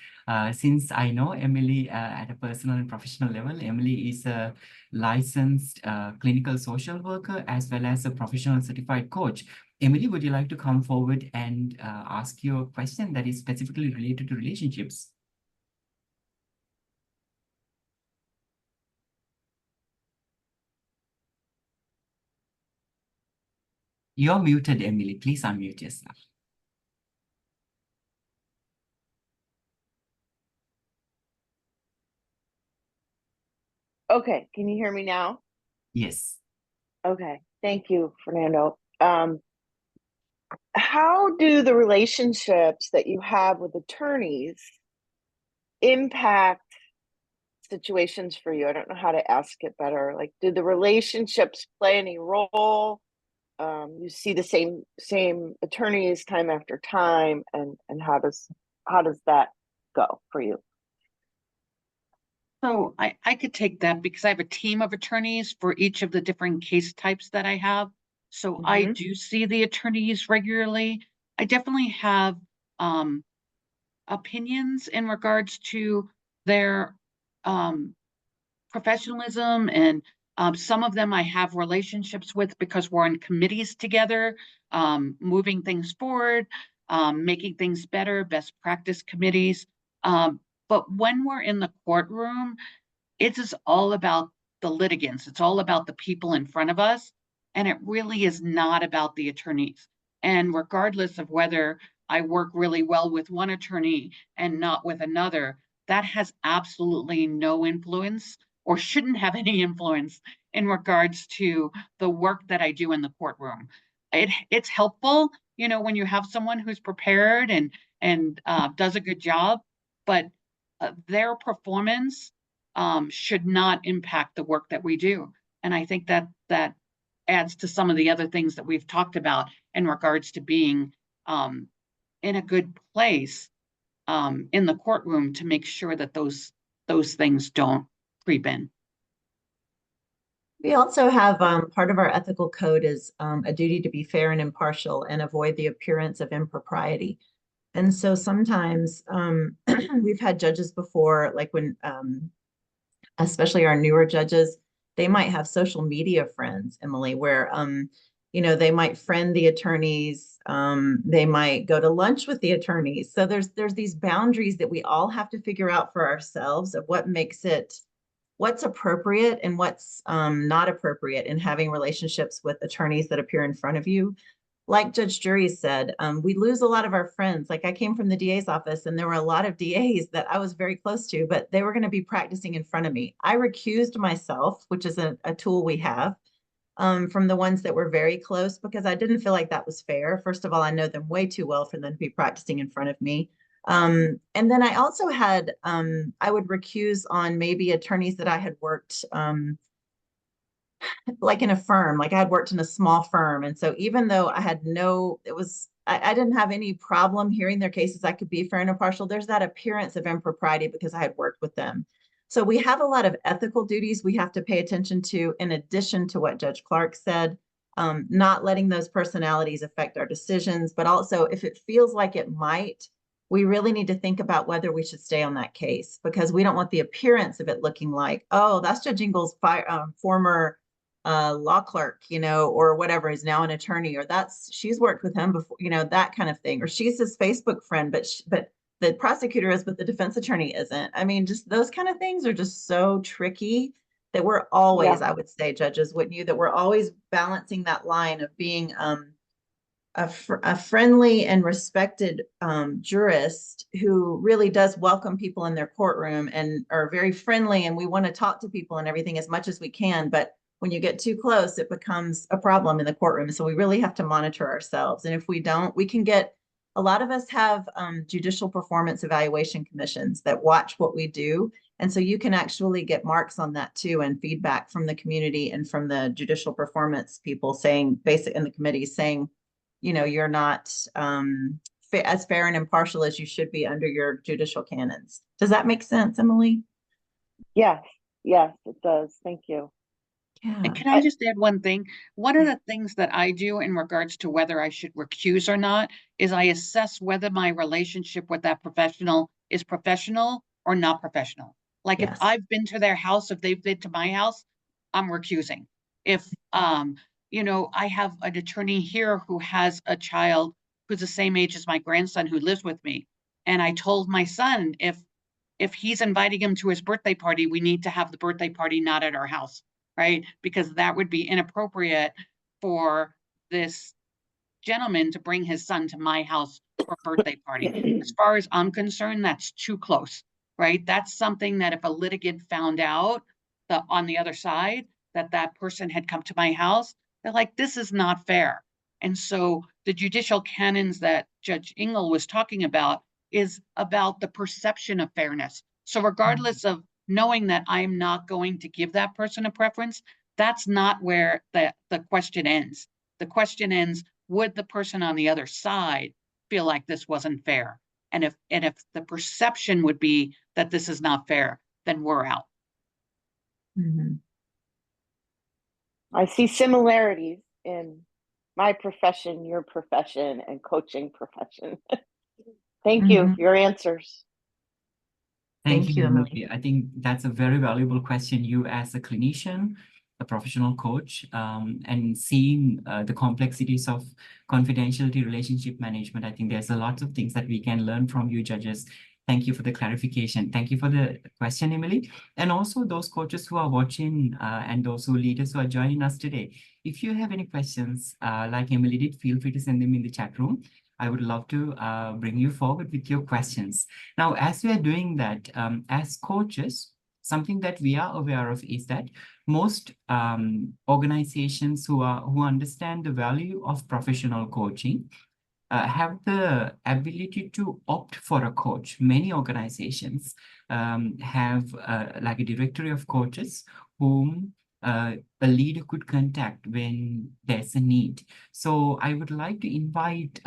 Since I know Emily at a personal and professional level, Emily is a licensed clinical social worker as well as a professional certified coach. Emily, would you like to come forward and ask your question that is specifically related to relationships? You're muted, Emily. Please unmute yourself. Okay, can you hear me now? Yes. Okay, thank you, Fernando. How do the relationships that you have with attorneys impact situations for you? I don't know how to ask it better. Like, do the relationships play any role? You see the same attorneys time after time, and how does that go for you? So I could take that because I have a team of attorneys for each of the different case types that I have. So I do see the attorneys regularly. I definitely have opinions in regards to their professionalism and Some of them I have relationships with because we're in committees together, moving things forward, making things better, best practice committees. But when we're in the courtroom, it is all about the litigants. It's all about the people in front of us. And it really is not about the attorneys. And regardless of whether I work really well with one attorney and not with another, that has absolutely no influence or shouldn't have any influence in regards to the work that I do in the courtroom. It's helpful, you know, when you have someone who's prepared and does a good job, but their performance should not impact the work that we do. And I think that that adds to some of the other things that we've talked about in regards to being in a good place in the courtroom to make sure that those things don't creep in. We also have part of our ethical code is a duty to be fair and impartial and avoid the appearance of impropriety. And so sometimes we've had judges before, like when, especially our newer judges, they might have social media friends, Emily, where, you know, they might friend the attorneys, they might go to lunch with the attorneys. So there's these boundaries that we all have to figure out for ourselves of what makes it, what's appropriate and what's not appropriate in having relationships with attorneys that appear in front of you. Like Judge Jury said, we lose a lot of our friends. Like I came from the DA's office and there were a lot of DAs that I was very close to, but they were going to be practicing in front of me. I recused myself, which is a tool we have, from the ones that were very close because I didn't feel like that was fair. First of all, I know them way too well for them to be practicing in front of me. And then I also had, I would recuse on maybe attorneys that I had worked like in a firm, like I had worked in a small firm. And so even though I had no, it was, I didn't have any problem hearing their cases, I could be fair and impartial. There's that appearance of impropriety because I had worked with them. So we have a lot of ethical duties we have to pay attention to in addition to what Judge Clark said, not letting those personalities affect our decisions, but also if it feels like it might, we really need to think about whether we should stay on that case because we don't want the appearance of it looking like, oh, that's Judge Ingles' former law clerk, you know, or whatever is now an attorney, or she's worked with him before, you know, that kind of thing, or she's his Facebook friend, but the prosecutor is, but the defense attorney isn't. I mean, just those kind of things are just so tricky that we're always, I would say, judges, wouldn't you, that we're always balancing that line of being a friendly and respected jurist who really does welcome people in their courtroom and are very friendly, and we want to talk to people and everything as much as we can, but when you get too close, it becomes a problem in the courtroom. So we really have to monitor ourselves. And if we don't, we can get, a lot of us have judicial performance evaluation commissions that watch what we do. And so you can actually get marks on that too and feedback from the community and from the judicial performance people saying, basic in the committees saying, you know, you're not as fair and impartial as you should be under your judicial canons. Does that make sense, Emily? Yes, yes, it does. Thank you. Yeah. And can I just add one thing? One of the things that I do in regards to whether I should recuse or not is I assess whether my relationship with that professional is professional or not professional. Like if I've been to their house, if they've been to my house, I'm recusing. If, you know, I have an attorney here who has a child who's the same age as my grandson who lives with me. And I told my son, if he's inviting him to his birthday party, we need to have the birthday party not at our house. Right? Because that would be inappropriate for this gentleman to bring his son to my house for a birthday party. As far as I'm concerned, that's too close, right? That's something that if a litigant found out on the other side that that person had come to my house, they're like, this is not fair. And so the judicial canons that Judge Engel was talking about is about the perception of fairness. So regardless of knowing that I'm not going to give that person a preference, that's not where the question ends. The question ends, would the person on the other side feel like this wasn't fair? And if the perception would be that this is not fair, then we're out. Mm-hmm. I see similarities in my profession, your profession, and coaching profession. Thank you for your answers. Thank you, Emily. Emily. I think that's a very valuable question. You as a clinician, a professional coach, and seeing the complexities of confidentiality relationship management. I think there's a lot of things that we can learn from you judges. Thank you for the clarification. Thank you for the question, Emily. And also those coaches who are watching and those who leaders who are joining us today. If you have any questions, like Emily did, feel free to send them in the chat room. I would love to bring you forward with your questions. Now, as we are doing that, as coaches, something that we are aware of is that most organizations who understand the value of professional coaching have the ability to opt for a coach. Many organizations have like a directory of coaches whom a leader could contact when there's a need. So I would like to invite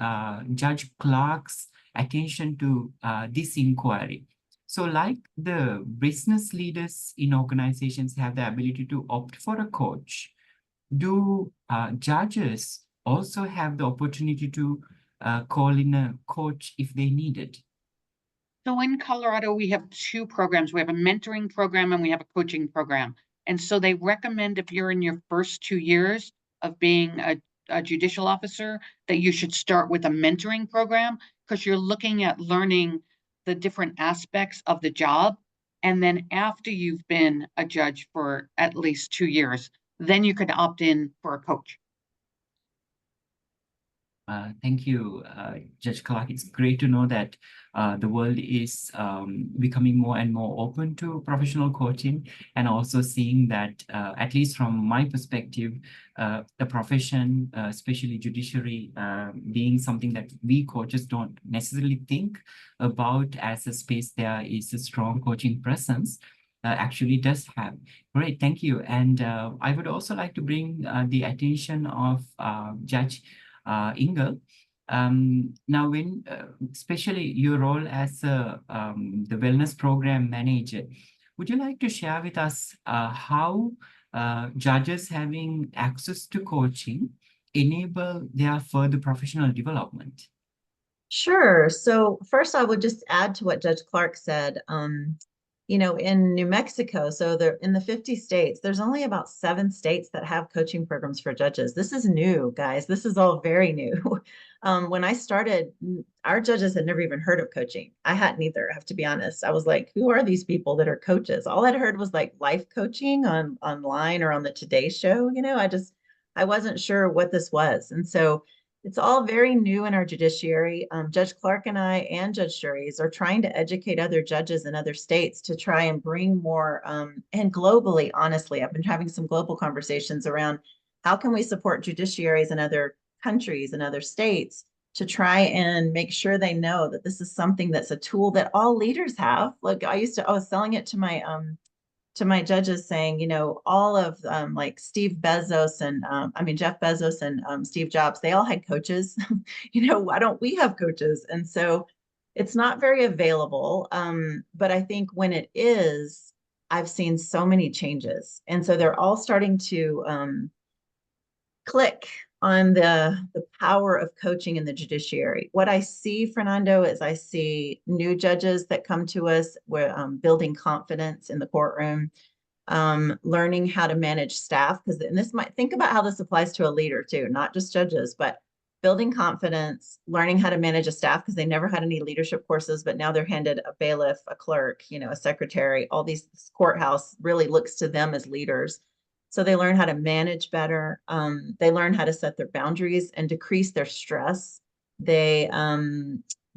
Judge Clark's attention to this inquiry. So like the business leaders in organizations have the ability to opt for a coach, do judges also have the opportunity to call in a coach if they need it? So in Colorado, we have two programs. We have a mentoring program and we have a coaching program. And so they recommend if you're in your first 2 years of being a judicial officer, that you should start with a mentoring program because you're looking at learning the different aspects of the job. And then after you've been a judge for at least 2 years, then you could opt in for a coach. Thank you, Judge Clark. It's great to know that the world is becoming more and more open to professional coaching, and also seeing that, at least from my perspective, the profession, especially judiciary, being something that we coaches don't necessarily think about as a space there is a strong coaching presence, actually does have. Great, thank you. And I would also like to bring the attention of Judge Ingle. Now, when especially your role as the wellness program manager, would you like to share with us how judges having access to coaching enable their further professional development? Sure. So first, I would just add to what Judge Clark said. In New Mexico, so there in the 50 states, there's only about 7 states that have coaching programs for judges. This is new, guys. This is all very new. When I started, our judges had never even heard of coaching. I hadn't either, I have to be honest. I was like, who are these people that are coaches? All I'd heard was like life coaching online or on the Today Show. I wasn't sure what this was. And so it's all very new in our judiciary. Judge Clark and I and Judge Juries are trying to educate other judges in other states to try and bring more, and globally, honestly, I've been having some global conversations around how can we support judiciaries in other countries and other states to try and make sure they know that this is something that's a tool that all leaders have. Look, I was selling it to my judges saying, all of like Steve Bezos and Jeff Bezos and Steve Jobs, they all had coaches. Why don't we have coaches? And so it's not very available. But I think when it is, I've seen so many changes. And so they're all starting to click on the power of coaching in the judiciary. What I see, Fernando, is I see new judges that come to us where building confidence in the courtroom, learning how to manage staff, because think about how this applies to a leader too, not just judges, but building confidence, learning how to manage a staff because they never had any leadership courses, but now they're handed a bailiff, a clerk, a secretary. All these courthouse really looks to them as leaders. So they learn how to manage better. They learn how to set their boundaries and decrease their stress. They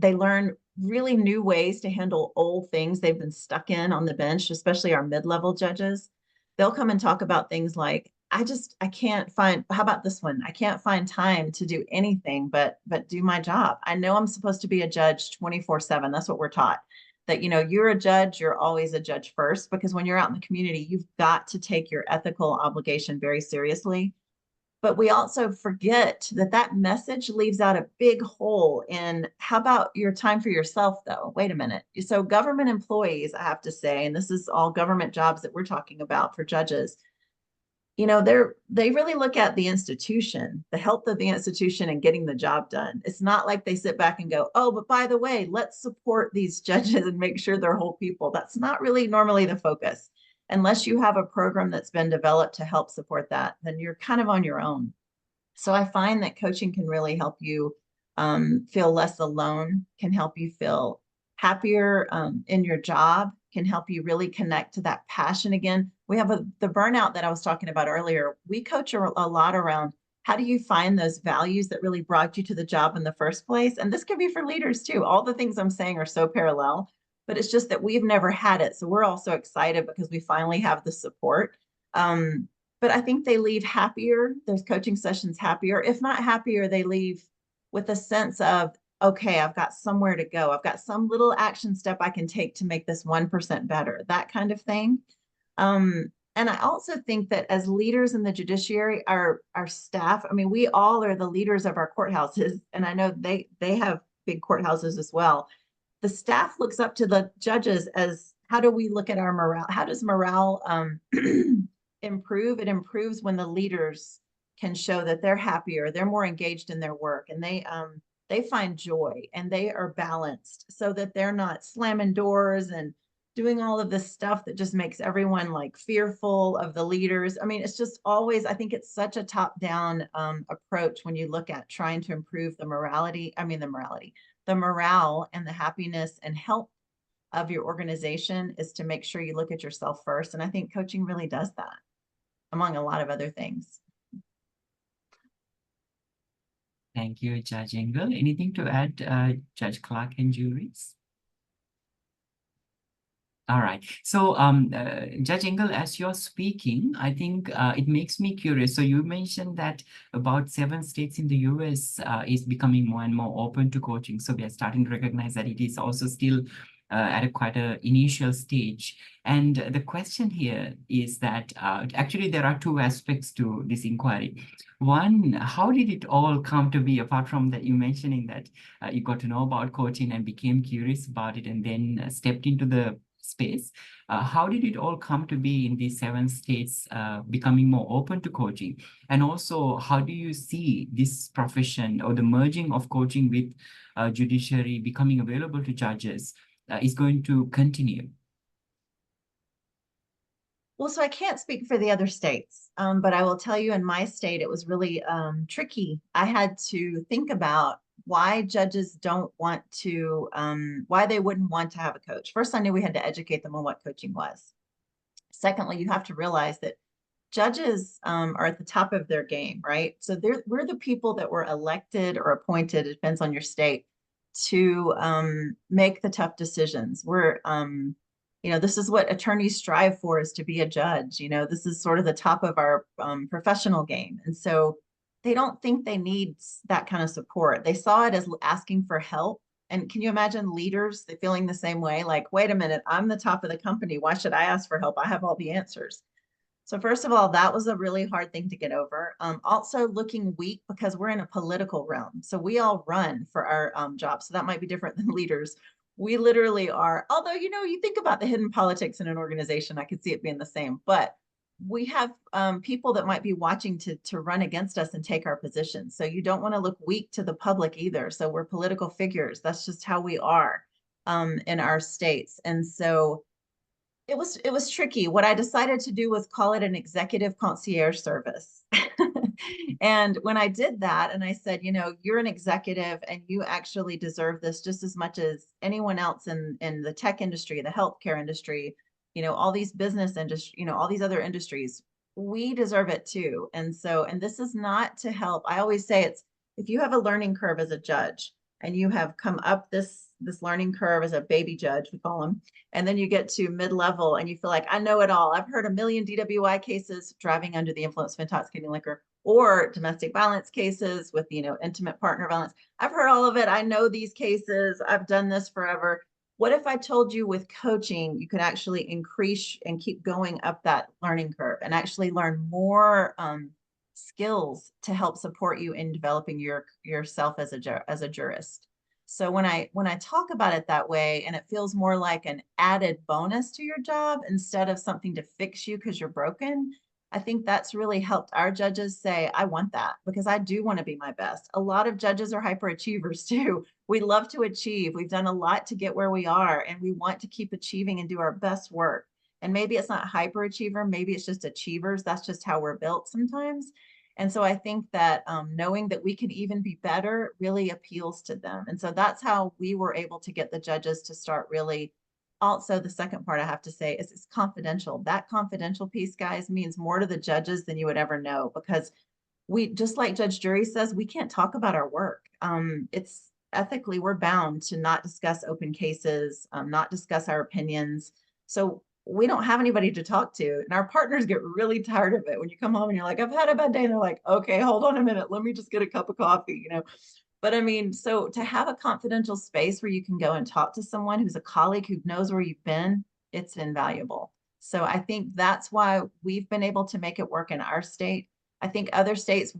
learn really new ways to handle old things they've been stuck in on the bench, especially our mid-level judges. They'll come and talk about things like, I can't find, how about this one? I can't find time to do anything but do my job. I know I'm supposed to be a judge 24/7. That's what we're taught. That, you're a judge, you're always a judge first, because when you're out in the community, you've got to take your ethical obligation very seriously. But we also forget that message leaves out a big hole in how about your time for yourself, though? Wait a minute. So government employees, I have to say, and this is all government jobs that we're talking about for judges, they really look at the institution, the health of the institution and getting the job done. It's not like they sit back and go, oh, but by the way, let's support these judges and make sure they're whole people. That's not really normally the focus. unless you have a program that's been developed to help support that, then you're kind of on your own. So I find that coaching can really help you feel less alone, can help you feel happier in your job, can help you really connect to that passion again. We have the burnout that I was talking about earlier. We coach a lot around how do you find those values that really brought you to the job in the first place? And this could be for leaders too. All the things I'm saying are so parallel, but it's just that we've never had it. So we're also excited because we finally have the support. But I think they leave happier, those coaching sessions happier. If not happier, they leave with a sense of, okay, I've got somewhere to go. I've got some little action step I can take to make this 1% better, that kind of thing. And I also think that as leaders in the judiciary, our staff, I mean, we all are the leaders of our courthouses, and I know they have big courthouses as well. The staff looks up to the judges as, how do we look at our morale? How does morale improve? It improves when the leaders can show that they're happier, they're more engaged in their work, and they find joy and they are balanced so that they're not slamming doors and doing all of this stuff that just makes everyone like fearful of the leaders. I mean, it's just always, I think it's such a top-down approach when you look at trying to improve the morale and the happiness and health of your organization is to make sure you look at yourself first. And I think coaching really does that, among a lot of other things. Thank you, Judge Engel. Anything to add, Judge Clark and juries? All right. So, Judge Engel, as you're speaking, I think it makes me curious. So you mentioned that about 7 states in the US is becoming more and more open to coaching. So we are starting to recognize that it is also still at quite an initial stage. And the question here is that actually there are 2 aspects to this inquiry. One, how did it all come to be, apart from that you mentioning that you got to know about coaching and became curious about it and then stepped into the space? How did it all come to be in these 7 states becoming more open to coaching? And also, how do you see this profession or the merging of coaching with judiciary becoming available to judges is going to continue? Well, so I can't speak for the other states, but I will tell you in my state, it was really tricky. I had to think about why judges don't want to, why they wouldn't want to have a coach. First, I knew we had to educate them on what coaching was. Secondly, you have to realize that judges are at the top of their game, right? So we're the people that were elected or appointed, it depends on your state, to make the tough decisions. We're, this is what attorneys strive for, is to be a judge. This is sort of the top of our professional game. And so they don't think they need that kind of support. They saw it as asking for help. And can you imagine leaders feeling the same way? Like, wait a minute, I'm the top of the company. Why should I ask for help? I have all the answers. So first of all, that was a really hard thing to get over. Also looking weak because we're in a political realm. So we all run for our jobs. So that might be different than leaders. We literally are, although, you think about the hidden politics in an organization, I could see it being the same, but we have people that might be watching to run against us and take our position. So you don't want to look weak to the public either. So we're political figures. That's just how we are in our states. And so it was tricky. What I decided to do was call it an executive concierge service. And when I did that, and I said, you're an executive and you actually deserve this just as much as anyone else in the tech industry, the healthcare industry, all these business industry, all these other industries, we deserve it too. And this is not to help. I always say it's, if you have a learning curve as a judge and you have come up this learning curve as a baby judge, we call them, and then you get to mid-level and you feel like, I know it all. I've heard a million DWI cases, driving under the influence of intoxicating liquor, or domestic violence cases with, intimate partner violence. I've heard all of it. I know these cases. I've done this forever. What if I told you with coaching, you could actually increase and keep going up that learning curve and actually learn more skills to help support you in developing yourself as a jurist? So when I talk about it that way, and it feels more like an added bonus to your job instead of something to fix you because you're broken, I think that's really helped our judges say, I want that because I do want to be my best. A lot of judges are hyperachievers too. We love to achieve. We've done a lot to get where we are, and we want to keep achieving and do our best work. And maybe it's not hyperachiever, maybe it's just achievers. That's just how we're built sometimes. And so I think that knowing that we can even be better really appeals to them. And so that's how we were able to get the judges to start really. Also, the second part I have to say is it's confidential. That confidential piece, guys, means more to the judges than you would ever know, because we, just like Judge Jury says, we can't talk about our work. It's ethically, we're bound to not discuss open cases, not discuss our opinions. So we don't have anybody to talk to, and our partners get really tired of it when you come home and you're like, I've had a bad day, and they're like, okay, hold on a minute, let me just get a cup of coffee, But I mean, so to have a confidential space where you can go and talk to someone who's a colleague who knows where you've been, it's invaluable. So I think that's why we've been able to make it work in our state. I think other states,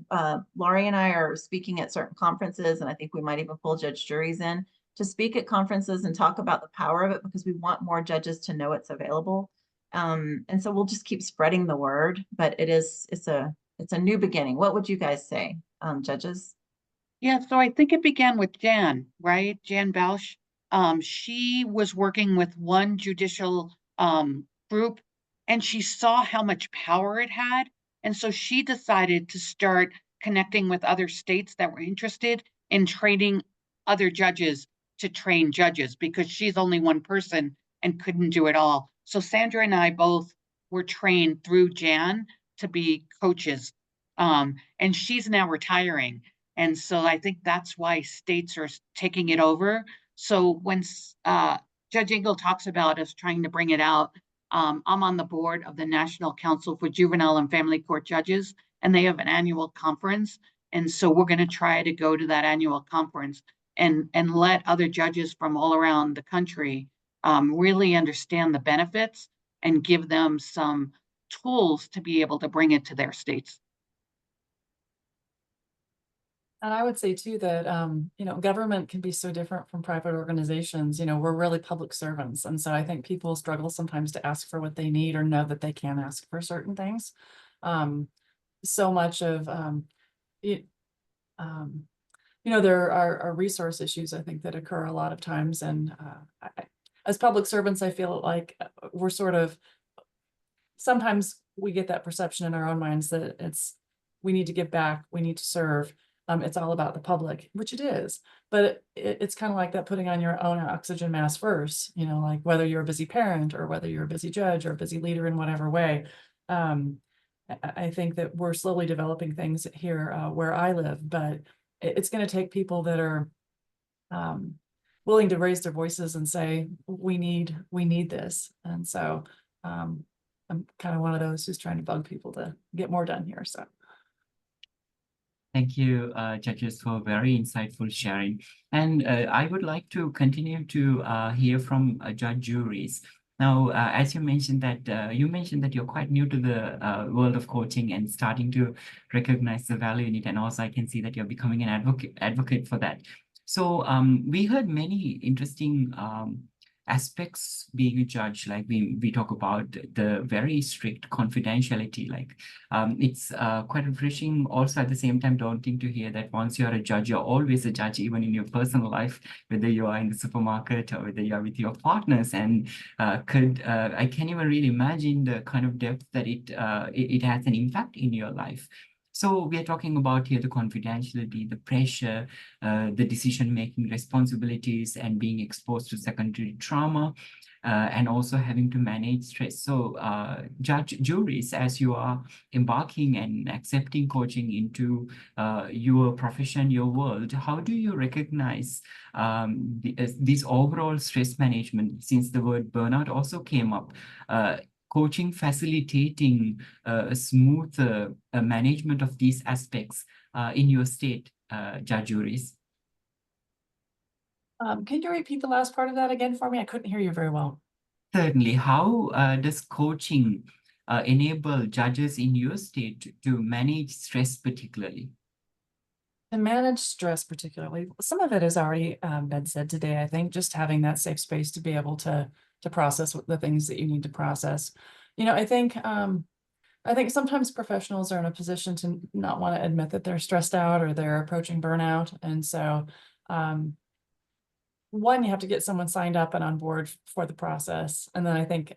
Laurie and I are speaking at certain conferences, and I think we might even pull judge juries in to speak at conferences and talk about the power of it, because we want more judges to know it's available. And so we'll just keep spreading the word, but it's a new beginning. What would you guys say, judges? Yeah, so I think it began with Jan, right? Jan Bausch. She was working with one judicial group, and she saw how much power it had. And so she decided to start connecting with other states that were interested in training other judges to train judges, because she's only one person and couldn't do it all. So Sandra and I both were trained through Jan to be coaches. And she's now retiring. And so I think that's why states are taking it over. So when Judge Engel talks about us trying to bring it out, I'm on the board of the National Council for Juvenile and Family Court Judges, and they have an annual conference. And so we're going to try to go to that annual conference and let other judges from all around the country really understand the benefits and give them some tools to be able to bring it to their states. And I would say too that, government can be so different from private organizations. We're really public servants. And so I think people struggle sometimes to ask for what they need or know that they can ask for certain things. So much of, there are resource issues, I think, that occur a lot of times. And as public servants, I feel like we're sort of, sometimes we get that perception in our own minds that we need to give back, we need to serve. It's all about the public, which it is, but it's kind of like that, putting on your own oxygen mask first, like whether you're a busy parent or whether you're a busy judge or a busy leader in whatever way. I think that we're slowly developing things here where I live, but it's going to take people that are willing to raise their voices and say, we need this. And so I'm kind of one of those who's trying to bug people to get more done here. So. Thank you, judges, for very insightful sharing. And I would like to continue to hear from judge juries. Now, as you mentioned that you're quite new to the world of coaching and starting to recognize the value in it. And also I can see that you're becoming an advocate for that. So we heard many interesting aspects being a judge, like we talk about the very strict confidentiality, like it's quite refreshing, also at the same time daunting to hear that once you're a judge, you're always a judge, even in your personal life, whether you are in the supermarket or whether you are with your partners. And I can't even really imagine the kind of depth that it has an impact in your life. So we are talking about here the confidentiality, the pressure, the decision-making responsibilities, and being exposed to secondary trauma, and also having to manage stress. So judge juries, as you are embarking and accepting coaching into your profession, your world, how do you recognize this overall stress management, since the word burnout also came up? Coaching facilitating a smooth management of these aspects in your state, judge juries. Can you repeat the last part of that again for me? I couldn't hear you very well. Certainly. How does coaching enable judges in your state to manage stress particularly? To manage stress particularly, some of it has already been said today. I think just having that safe space to be able to process the things that you need to process. I think sometimes professionals are in a position to not want to admit that they're stressed out or they're approaching burnout. And so one, you have to get someone signed up and on board for the process. And then I think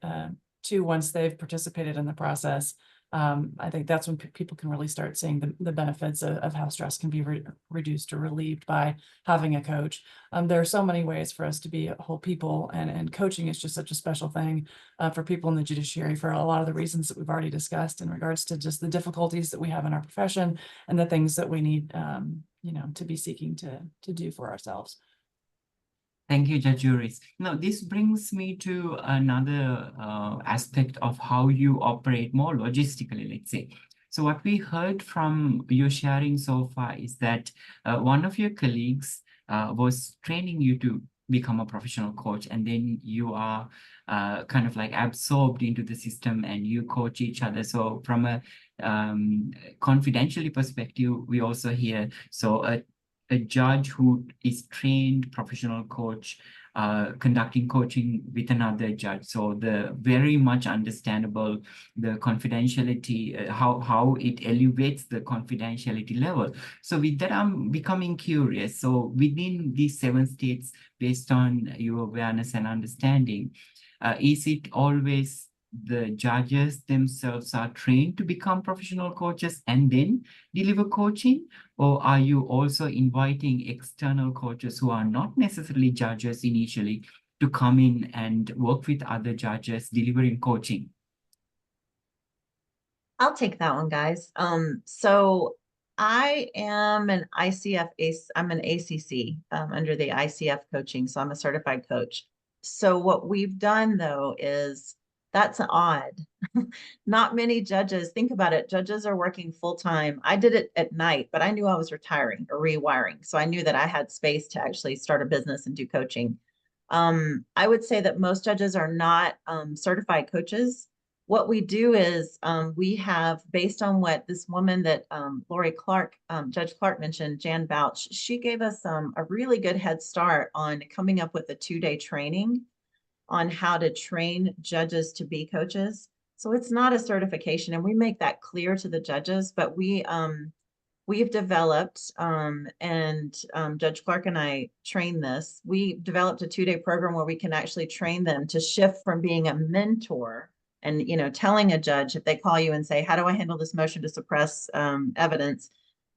too, once they've participated in the process, I think that's when people can really start seeing the benefits of how stress can be reduced or relieved by having a coach. There are so many ways for us to be whole people, and coaching is just such a special thing for people in the judiciary for a lot of the reasons that we've already discussed in regards to just the difficulties that we have in our profession and the things that we need, to be seeking to do for ourselves. Thank you, Judge Juris. Now, this brings me to another aspect of how you operate more logistically, let's say. So what we heard from your sharing so far is that one of your colleagues was training you to become a professional coach, and then you are kind of like absorbed into the system and you coach each other. So from a confidentially perspective, we also hear, so a judge who is trained professional coach conducting coaching with another judge. So the very much understandable, the confidentiality, how it elevates the confidentiality level. So with that, I'm becoming curious. So within these 7 states, based on your awareness and understanding, is it always the judges themselves are trained to become professional coaches and then deliver coaching? Or are you also inviting external coaches who are not necessarily judges initially to come in and work with other judges delivering coaching? I'll take that one, guys. So I am an ICF, I'm an ACC under the ICF coaching, so I'm a certified coach. So what we've done though is, that's odd. Not many judges, think about it, judges are working full time. I did it at night, but I knew I was retiring or rewiring. So I knew that I had space to actually start a business and do coaching. I would say that most judges are not certified coaches. What we do is we have, based on what this woman that Lori Clark, Judge Clark mentioned, Jan Bouch, she gave us a really good head start on coming up with a 2-day training on how to train judges to be coaches. So it's not a certification, and we make that clear to the judges, but we've developed, and Judge Clark and I trained this, we developed a 2-day program where we can actually train them to shift from being a mentor and, telling a judge, if they call you and say, how do I handle this motion to suppress evidence?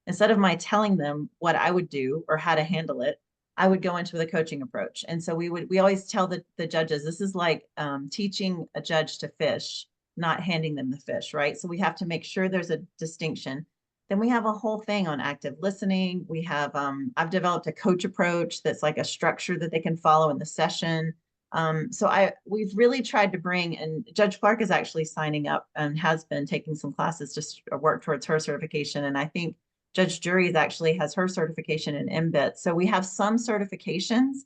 Instead of my telling them what I would do or how to handle it, I would go into the coaching approach. And so we always tell the judges, this is like teaching a judge to fish, not handing them the fish, right? So we have to make sure there's a distinction. Then we have a whole thing on active listening. We have, I've developed a coach approach that's like a structure that they can follow in the session. So we've really tried to bring, and Judge Clark is actually signing up and has been taking some classes to work towards her certification. And I think Judge Juries actually has her certification in MBIT. So we have some certifications,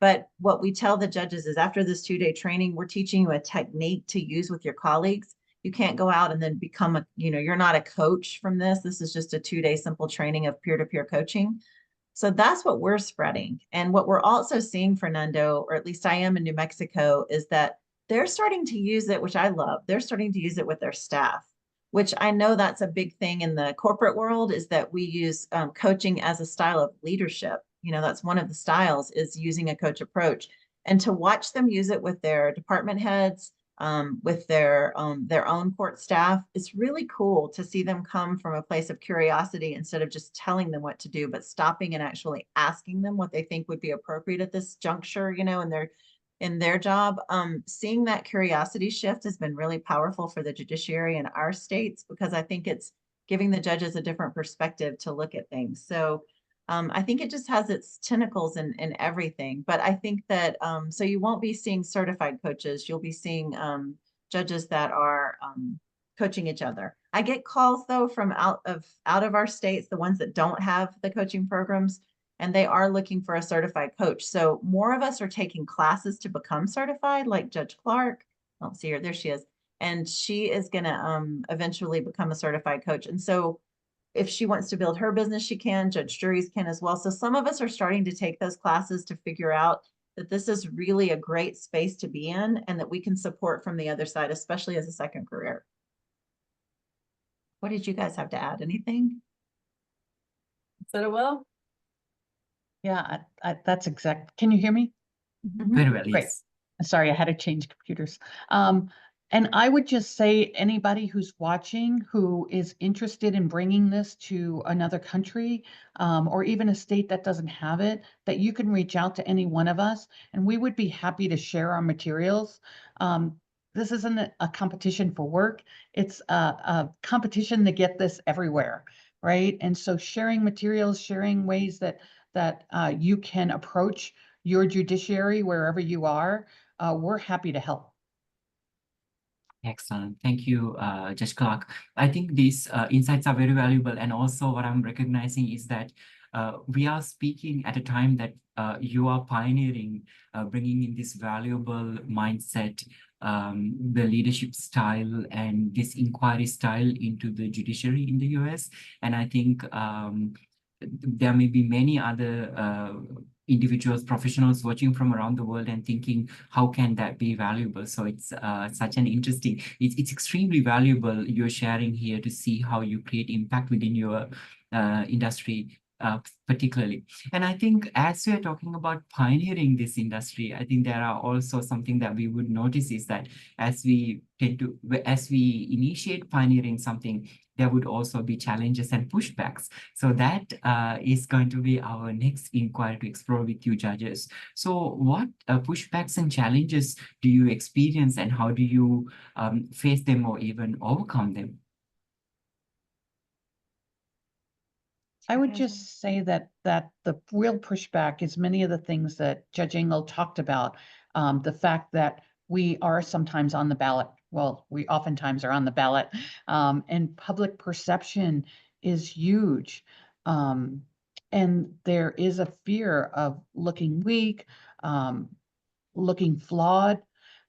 but what we tell the judges is, after this 2-day training, we're teaching you a technique to use with your colleagues. You can't go out and then become you're not a coach from this. This is just a 2-day simple training of peer-to-peer coaching. So that's what we're spreading. And what we're also seeing, Fernando, or at least I am in New Mexico, is that they're starting to use it, which I love. They're starting to use it with their staff, which I know that's a big thing in the corporate world, is that we use coaching as a style of leadership. That's one of the styles, is using a coach approach. And to watch them use it with their department heads, with their own court staff, it's really cool to see them come from a place of curiosity instead of just telling them what to do, but stopping and actually asking them what they think would be appropriate at this juncture, in their job. Seeing that curiosity shift has been really powerful for the judiciary in our states, because I think it's giving the judges a different perspective to look at things. So I think it just has its tentacles in everything. But I think that, so you won't be seeing certified coaches. You'll be seeing judges that are coaching each other. I get calls though from out of our states, the ones that don't have the coaching programs, and they are looking for a certified coach. So more of us are taking classes to become certified, like Judge Clark. I don't see her, there she is. And she is gonna eventually become a certified coach. And so if she wants to build her business, she can. Judge Juries can as well. So some of us are starting to take those classes to figure out that this is really a great space to be in, and that we can support from the other side, especially as a second career. What did you guys have to add? Anything? Said it well? Yeah, that's exact. Can you hear me? Very well, Great. yes. Sorry, I had to change computers. And I would just say anybody who's watching who is interested in bringing this to another country, or even a state that doesn't have it, that you can reach out to any one of us and we would be happy to share our materials. This isn't a competition for work. It's a competition to get this everywhere, right? And so sharing materials, sharing ways that you can approach your judiciary wherever you are, we're happy to help. Excellent. Thank you, Judge Clark. I think these insights are very valuable. And also what I'm recognizing is that we are speaking at a time that you are pioneering, bringing in this valuable mindset, the leadership style and this inquiry style into the judiciary in the US. And I think there may be many other individuals, professionals watching from around the world and thinking, how can that be valuable? So it's such an interesting, it's extremely valuable you're sharing here to see how you create impact within your industry particularly. And I think as we're talking about pioneering this industry, I think there are also something that we would notice is that as we initiate pioneering something, there would also be challenges and pushbacks. So that is going to be our next inquiry to explore with you judges. So what pushbacks and challenges do you experience and how do you face them or even overcome them? I would just say that the real pushback is many of the things that Judge Engel talked about. The fact that we are sometimes on the ballot. Well, we oftentimes are on the ballot, and public perception is huge. And there is a fear of looking weak, looking flawed.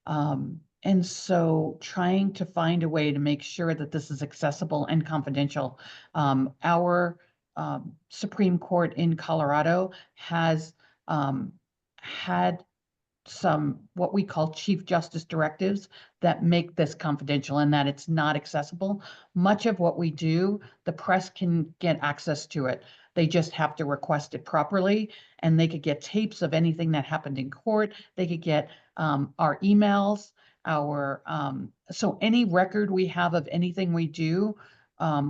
And so trying to find a way to make sure that this is accessible and confidential. Our Supreme Court in Colorado has had some what we call Chief Justice directives that make this confidential and that it's not accessible. Much of what we do, the press can get access to it. They just have to request it properly, and they could get tapes of anything that happened in court. They could get our emails, so any record we have of anything we do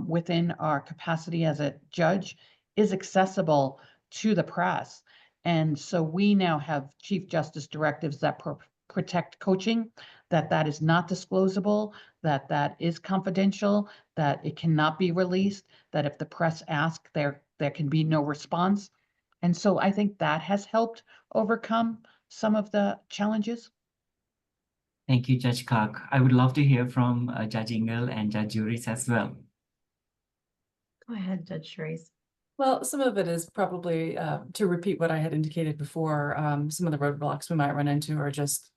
within our capacity as a judge is accessible to the press. And so we now have Chief Justice directives that protect coaching, that is not disclosable, that is confidential, that it cannot be released, that if the press asks, there can be no response. And so I think that has helped overcome some of the challenges. Thank you, Judge Clark. I would love to hear from Judge Engel and Judge Juris as well. Go ahead, Judge Juris. Well, some of it is probably to repeat what I had indicated before. Some of the roadblocks we might run into are just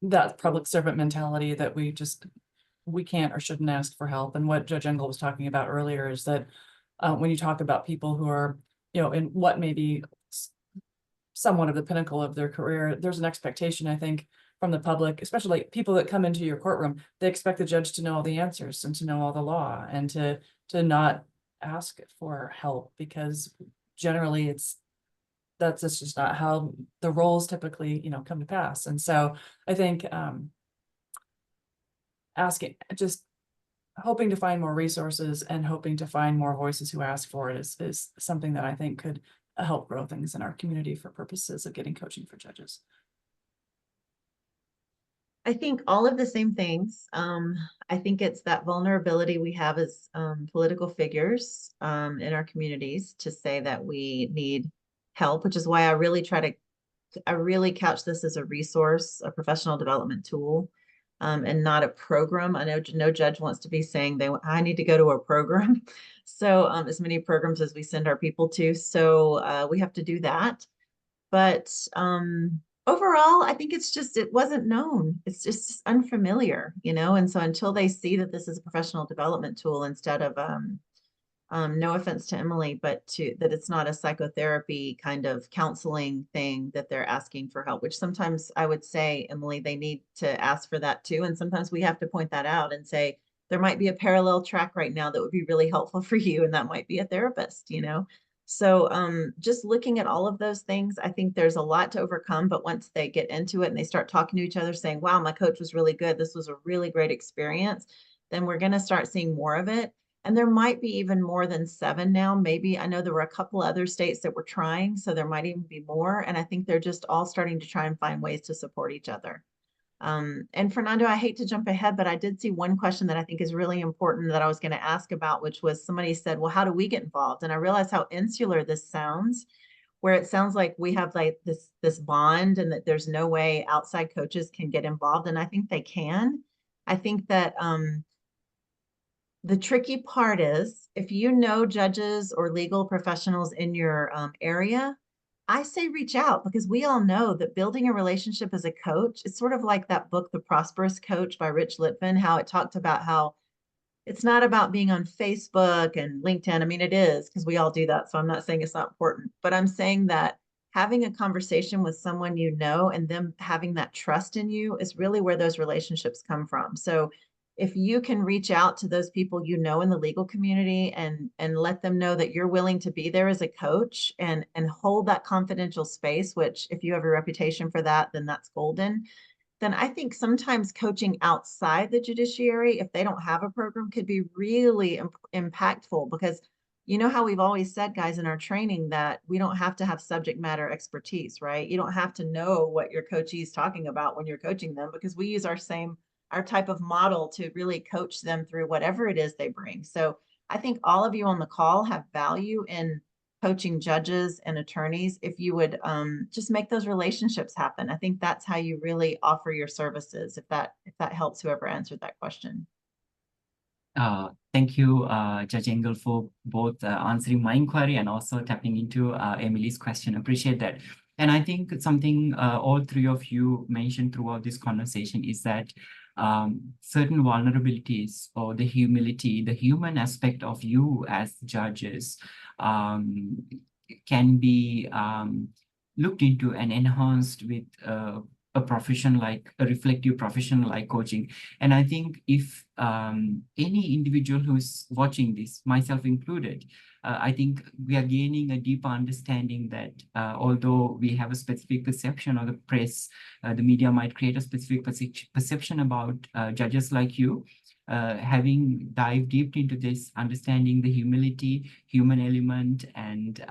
that public servant mentality that we can't or shouldn't ask for help. And what Judge Engel was talking about earlier is that when you talk about people who are, in what may be somewhat of the pinnacle of their career, there's an expectation, I think, from the public, especially people that come into your courtroom. They expect the judge to know all the answers and to know all the law and to not ask for help, because generally that's just not how the roles typically come to pass. And so I think just hoping to find more resources and hoping to find more voices who ask for it is something that I think could help grow things in our community for purposes of getting coaching for judges. I think all of the same things. I think it's that vulnerability we have as political figures in our communities to say that we need help, which is why I really couch this as a resource, a professional development tool, and not a program. I know no judge wants to be saying I need to go to a program. So as many programs as we send our people to. So we have to do that. But overall, I think it wasn't known. It's just unfamiliar, and so until they see that this is a professional development tool instead of, no offense to Emily, but that it's not a psychotherapy kind of counseling thing that they're asking for help, which sometimes I would say, Emily, they need to ask for that too. And sometimes we have to point that out and say, there might be a parallel track right now that would be really helpful for you. And that might be a therapist, So just looking at all of those things, I think there's a lot to overcome, but once they get into it and they start talking to each other saying, wow, my coach was really good, this was a really great experience, then we're going to start seeing more of it. And there might be even more than 7 now. Maybe I know there were a couple other states that were trying, so there might even be more. And I think they're just all starting to try and find ways to support each other. And Fernando, I hate to jump ahead, but I did see one question that I think is really important that I was going to ask about, which was somebody said, well, how do we get involved? And I realized how insular this sounds, where it sounds like we have like this bond and that there's no way outside coaches can get involved. And I think they can. I think that the tricky part is if you know judges or legal professionals in your area, I say reach out, because we all know that building a relationship as a coach, it's sort of like that book, The Prosperous Coach by Rich Litvin, how it talked about how it's not about being on Facebook and LinkedIn. I mean, it is, because we all do that. So I'm not saying it's not important, but I'm saying that having a conversation with someone you know and them having that trust in you is really where those relationships come from. So if you can reach out to those people you know in the legal community and let them know that you're willing to be there as a coach and hold that confidential space, which if you have a reputation for that, then that's golden. Then I think sometimes coaching outside the judiciary, if they don't have a program, could be really impactful, because you know how we've always said, guys, in our training that we don't have to have subject matter expertise, right? You don't have to know what your coachee is talking about when you're coaching them, because we use our type of model to really coach them through whatever it is they bring. So I think all of you on the call have value in coaching judges and attorneys. If you would just make those relationships happen. I think that's how you really offer your services, if that helps whoever answered that question. Thank you, Judge Engel, for both answering my inquiry and also tapping into Emily's question. Appreciate that. And I think something all three of you mentioned throughout this conversation is that certain vulnerabilities or the humility, the human aspect of you as judges can be looked into and enhanced with a profession like a reflective profession like coaching. And I think if any individual who's watching this, myself included, I think we are gaining a deeper understanding that although we have a specific perception, or the press, the media might create a specific perception about judges like you, having dived deep into this, understanding the humility, human element, and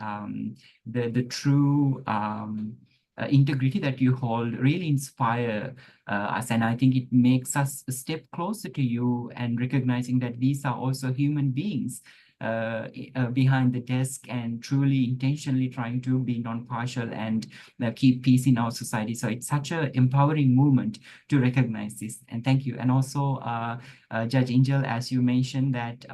the true integrity that you hold really inspire us. And I think it makes us a step closer to you and recognizing that these are also human beings behind the desk and truly intentionally trying to be non-partial and keep peace in our society. So it's such an empowering movement to recognize this. And thank you. And also, Judge Angel, as you mentioned that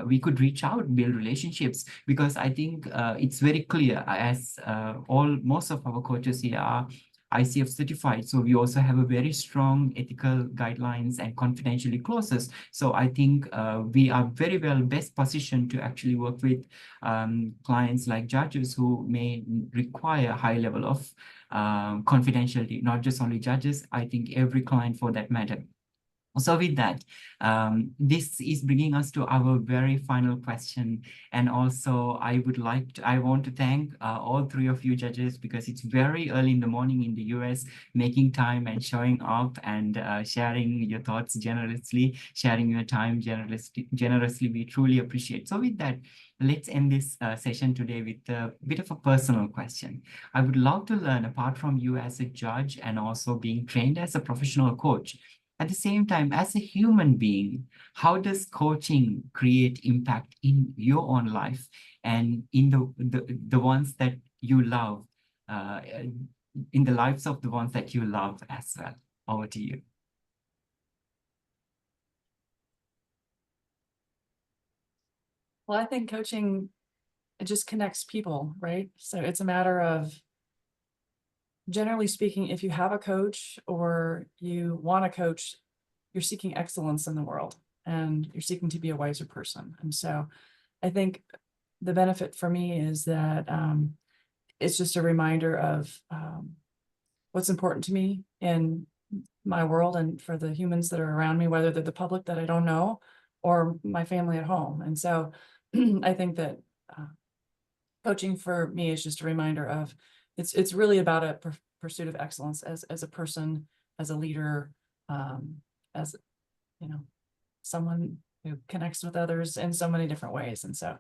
we could reach out, build relationships, because I think it's very clear as most of our coaches here are ICF certified. So we also have a very strong ethical guidelines and confidentiality clauses. So I think we are very well best positioned to actually work with clients like judges who may require a high level of confidentiality, not just only judges, I think every client for that matter. So with that, this is bringing us to our very final question. And also I want to thank all three of you judges, because it's very early in the morning in the US, making time and showing up and sharing your thoughts generously, sharing your time generously. We truly appreciate. So with that, let's end this session today with a bit of a personal question. I would love to learn, apart from you as a judge and also being trained as a professional coach, at the same time, as a human being, how does coaching create impact in your own life and in the ones that you love, in the lives of the ones that you love as well? Over to you. Well, I think coaching, it just connects people, right? So it's a matter of, generally speaking, if you have a coach or you want a coach, you're seeking excellence in the world and you're seeking to be a wiser person. And so I think the benefit for me is that it's just a reminder of what's important to me in my world and for the humans that are around me, whether they're the public that I don't know or my family at home. And so I think that coaching for me is just a reminder of it's really about a pursuit of excellence as a person, as a leader, as you know, someone who connects with others in so many different ways. And so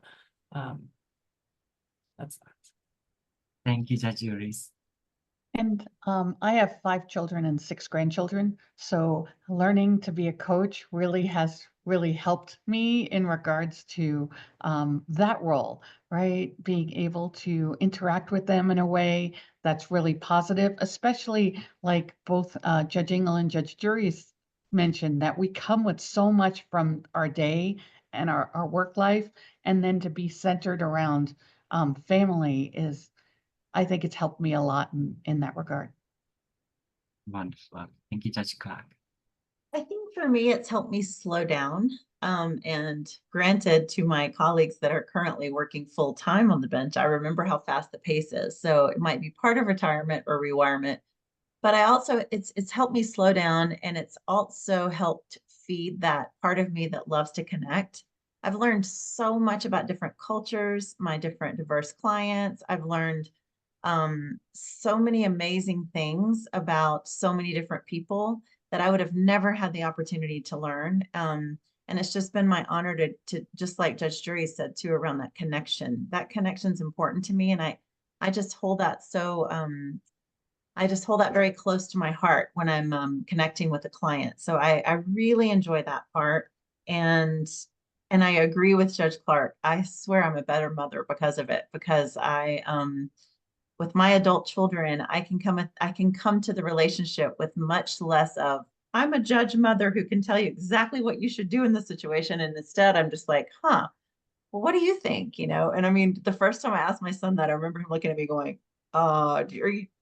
that's that. Thank you, Judge Juris. And I have 5 children and 6 grandchildren. So learning to be a coach really has really helped me in regards to that role, right? Being able to interact with them in a way that's really positive, especially like both Judge Engel and Judge Juris mentioned that we come with so much from our day and our work life, and then to be centered around family is, I think it's helped me a lot in that regard. Wonderful. Thank you, Judge Clark. I think for me, it's helped me slow down. And granted, to my colleagues that are currently working full time on the bench, I remember how fast the pace is. So it might be part of retirement or rewirement, but I also, it's helped me slow down, and it's also helped feed that part of me that loves to connect. I've learned so much about different cultures, my different diverse clients. I've learned so many amazing things about so many different people that I would have never had the opportunity to learn. And it's just been my honor to just like Judge Jury said too, around that connection. That connection is important to me, and I just hold that so I just hold that very close to my heart when I'm connecting with a client. So I really enjoy that part, and I agree with Judge Clark. I swear I'm a better mother because of it, because I with my adult children, I can come to the relationship with much less of, I'm a judge mother who can tell you exactly what you should do in this situation. And instead, I'm just like, huh, well, what do you think? And I mean, the first time I asked my son that, I remember him looking at me going,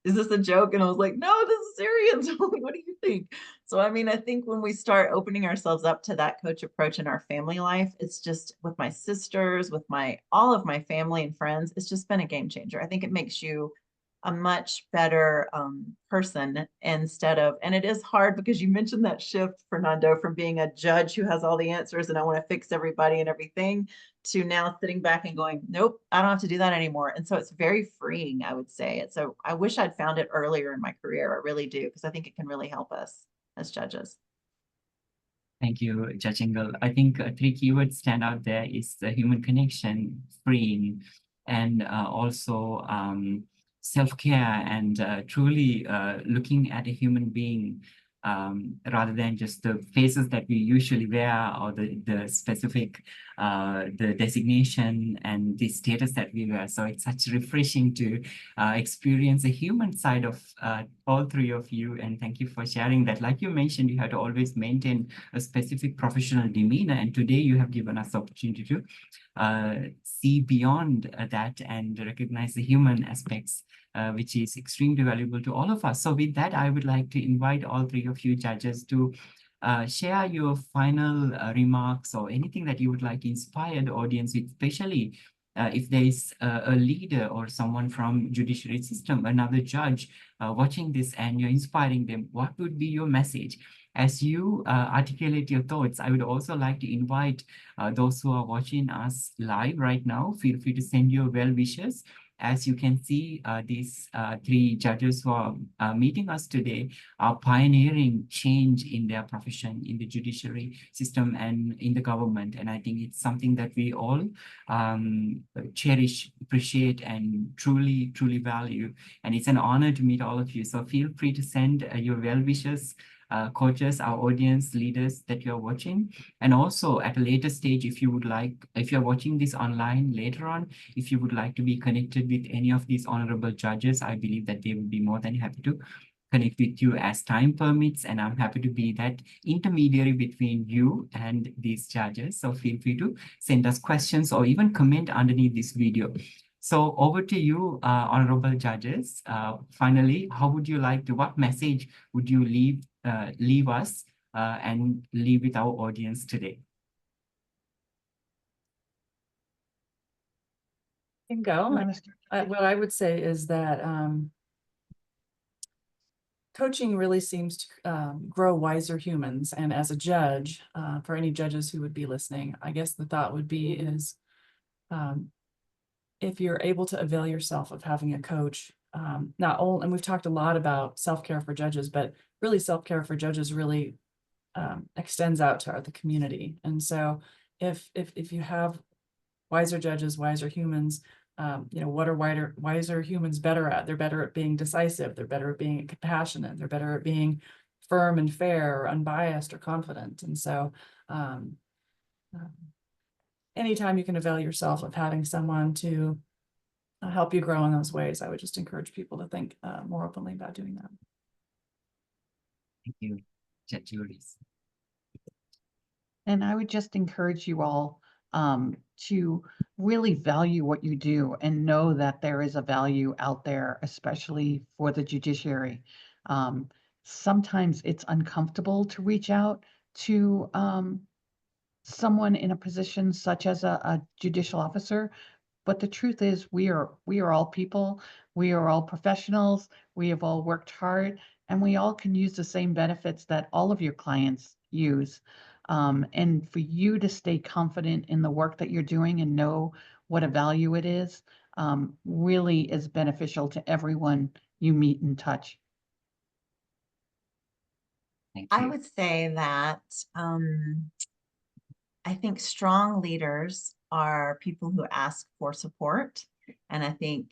is this a joke? And I was like, no, this is serious. What do you think? So, I mean, I think when we start opening ourselves up to that coach approach in our family life, it's just with my sisters, with all of my family and friends, it's just been a game changer. I think it makes you a much better person instead of, and it is hard because you mentioned that shift, Fernando, from being a judge who has all the answers and I want to fix everybody and everything, to now sitting back and going, nope, I don't have to do that anymore. And so it's very freeing, I would say. So I wish I'd found it earlier in my career. I really do, because I think it can really help us as judges. Thank you, Judge Engel. I think 3 keywords stand out there is the human connection, freeing, and also self-care, and truly looking at a human being rather than just the faces that we usually wear, or the specific, the designation and the status that we wear. So it's such refreshing to experience a human side of all 3 of you. And thank you for sharing that. Like you mentioned, you have to always maintain a specific professional demeanor. And today you have given us the opportunity to see beyond that and recognize the human aspects, which is extremely valuable to all of us. So with that, I would like to invite all 3 of you judges to share your final remarks or anything that you would like to inspire the audience with, especially if there is a leader or someone from judiciary system, another judge watching this, and you're inspiring them. What would be your message? As you articulate your thoughts, I would also like to invite those who are watching us live right now, feel free to send your well wishes. As you can see, these 3 judges who are meeting us today are pioneering change in their profession, in the judiciary system and in the government. And I think it's something that we all cherish, appreciate, and truly, truly value. And it's an honor to meet all of you. So feel free to send your well wishes, coaches, our audience, leaders that you're watching. And also at a later stage, if you're watching this online later on, if you would like to be connected with any of these honorable judges, I believe that they will be more than happy to connect with you as time permits. And I'm happy to be that intermediary between you and these judges. So feel free to send us questions or even comment underneath this video. So over to you, honorable judges. Finally, what message would you leave us and leave with our audience today? Can go. What I would say is that coaching really seems to grow wiser humans. And as a judge, for any judges who would be listening, I guess the thought would be is if you're able to avail yourself of having a coach, not only, and we've talked a lot about self-care for judges, but really self-care for judges really extends out to the community. And so if you have wiser judges, wiser humans, what are wiser humans better at? They're better at being decisive. They're better at being compassionate. They're better at being firm and fair or unbiased or confident. And so anytime you can avail yourself of having someone to help you grow in those ways, I would just encourage people to think more openly about doing that. Thank you, Judge Juris. And I would just encourage you all to really value what you do and know that there is a value out there, especially for the judiciary. Sometimes it's uncomfortable to reach out to someone in a position such as a judicial officer. But the truth is, we are all people. We are all professionals. We have all worked hard, and we all can use the same benefits that all of your clients use. And for you to stay confident in the work that you're doing and know what a value it is, really is beneficial to everyone you meet and touch. Thank I you. would say that I think strong leaders are people who ask for support. And I think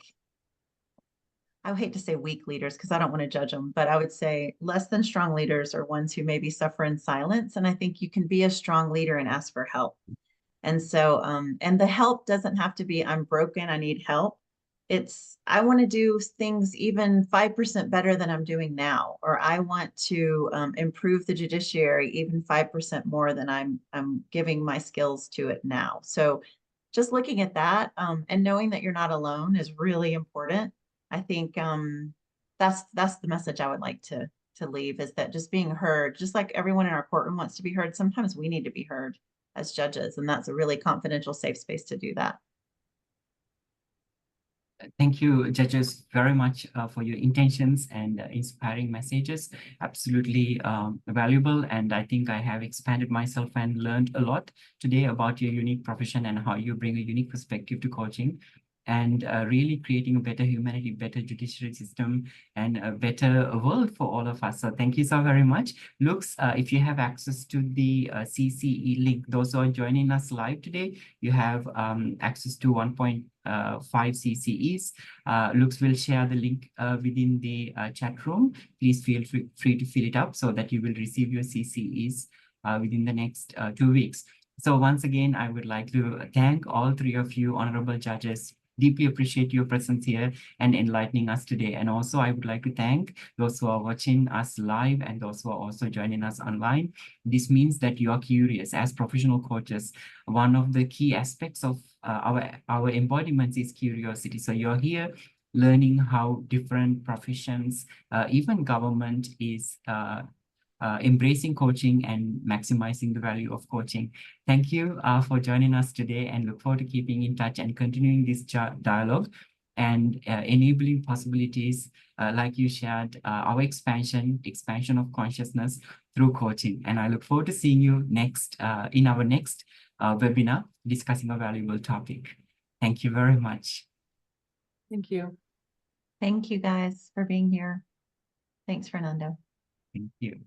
I would hate to say weak leaders because I don't want to judge them, but I would say less than strong leaders are ones who maybe suffer in silence. And I think you can be a strong leader and ask for help. And so, and the help doesn't have to be, I'm broken, I need help. It's, I want to do things even 5% better than I'm doing now, or I want to improve the judiciary even 5% more than I'm giving my skills to it now. So just looking at that and knowing that you're not alone is really important. I think that's the message I would like to leave, is that just being heard, just like everyone in our courtroom wants to be heard, sometimes we need to be heard as judges, and that's a really confidential, safe space to do that. Thank you, judges, very much for your intentions and inspiring messages. Absolutely valuable. And I think I have expanded myself and learned a lot today about your unique profession and how you bring a unique perspective to coaching, and really creating a better humanity, better judiciary system, and a better world for all of us. So thank you so very much. Looks, if you have access to the CCE link, those who are joining us live today, you have access to 1.5 CCEs. Looks will share the link within the chat room. Please feel free to fill it up so that you will receive your CCEs within the next 2 weeks. So once again, I would like to thank all three of you, honorable judges. Deeply appreciate your presence here and enlightening us today. And also, I would like to thank those who are watching us live and those who are also joining us online. This means that you are curious. As professional coaches, one of the key aspects of our embodiments is curiosity. So you're here learning how different professions, even government, is embracing coaching and maximizing the value of coaching. Thank you for joining us today, and look forward to keeping in touch and continuing this dialogue and enabling possibilities like you shared, our expansion of consciousness through coaching. And I look forward to seeing you next in our next webinar discussing a valuable topic. Thank you very much. Thank you. Thank you guys for being here. Thanks, Fernando. Thank you.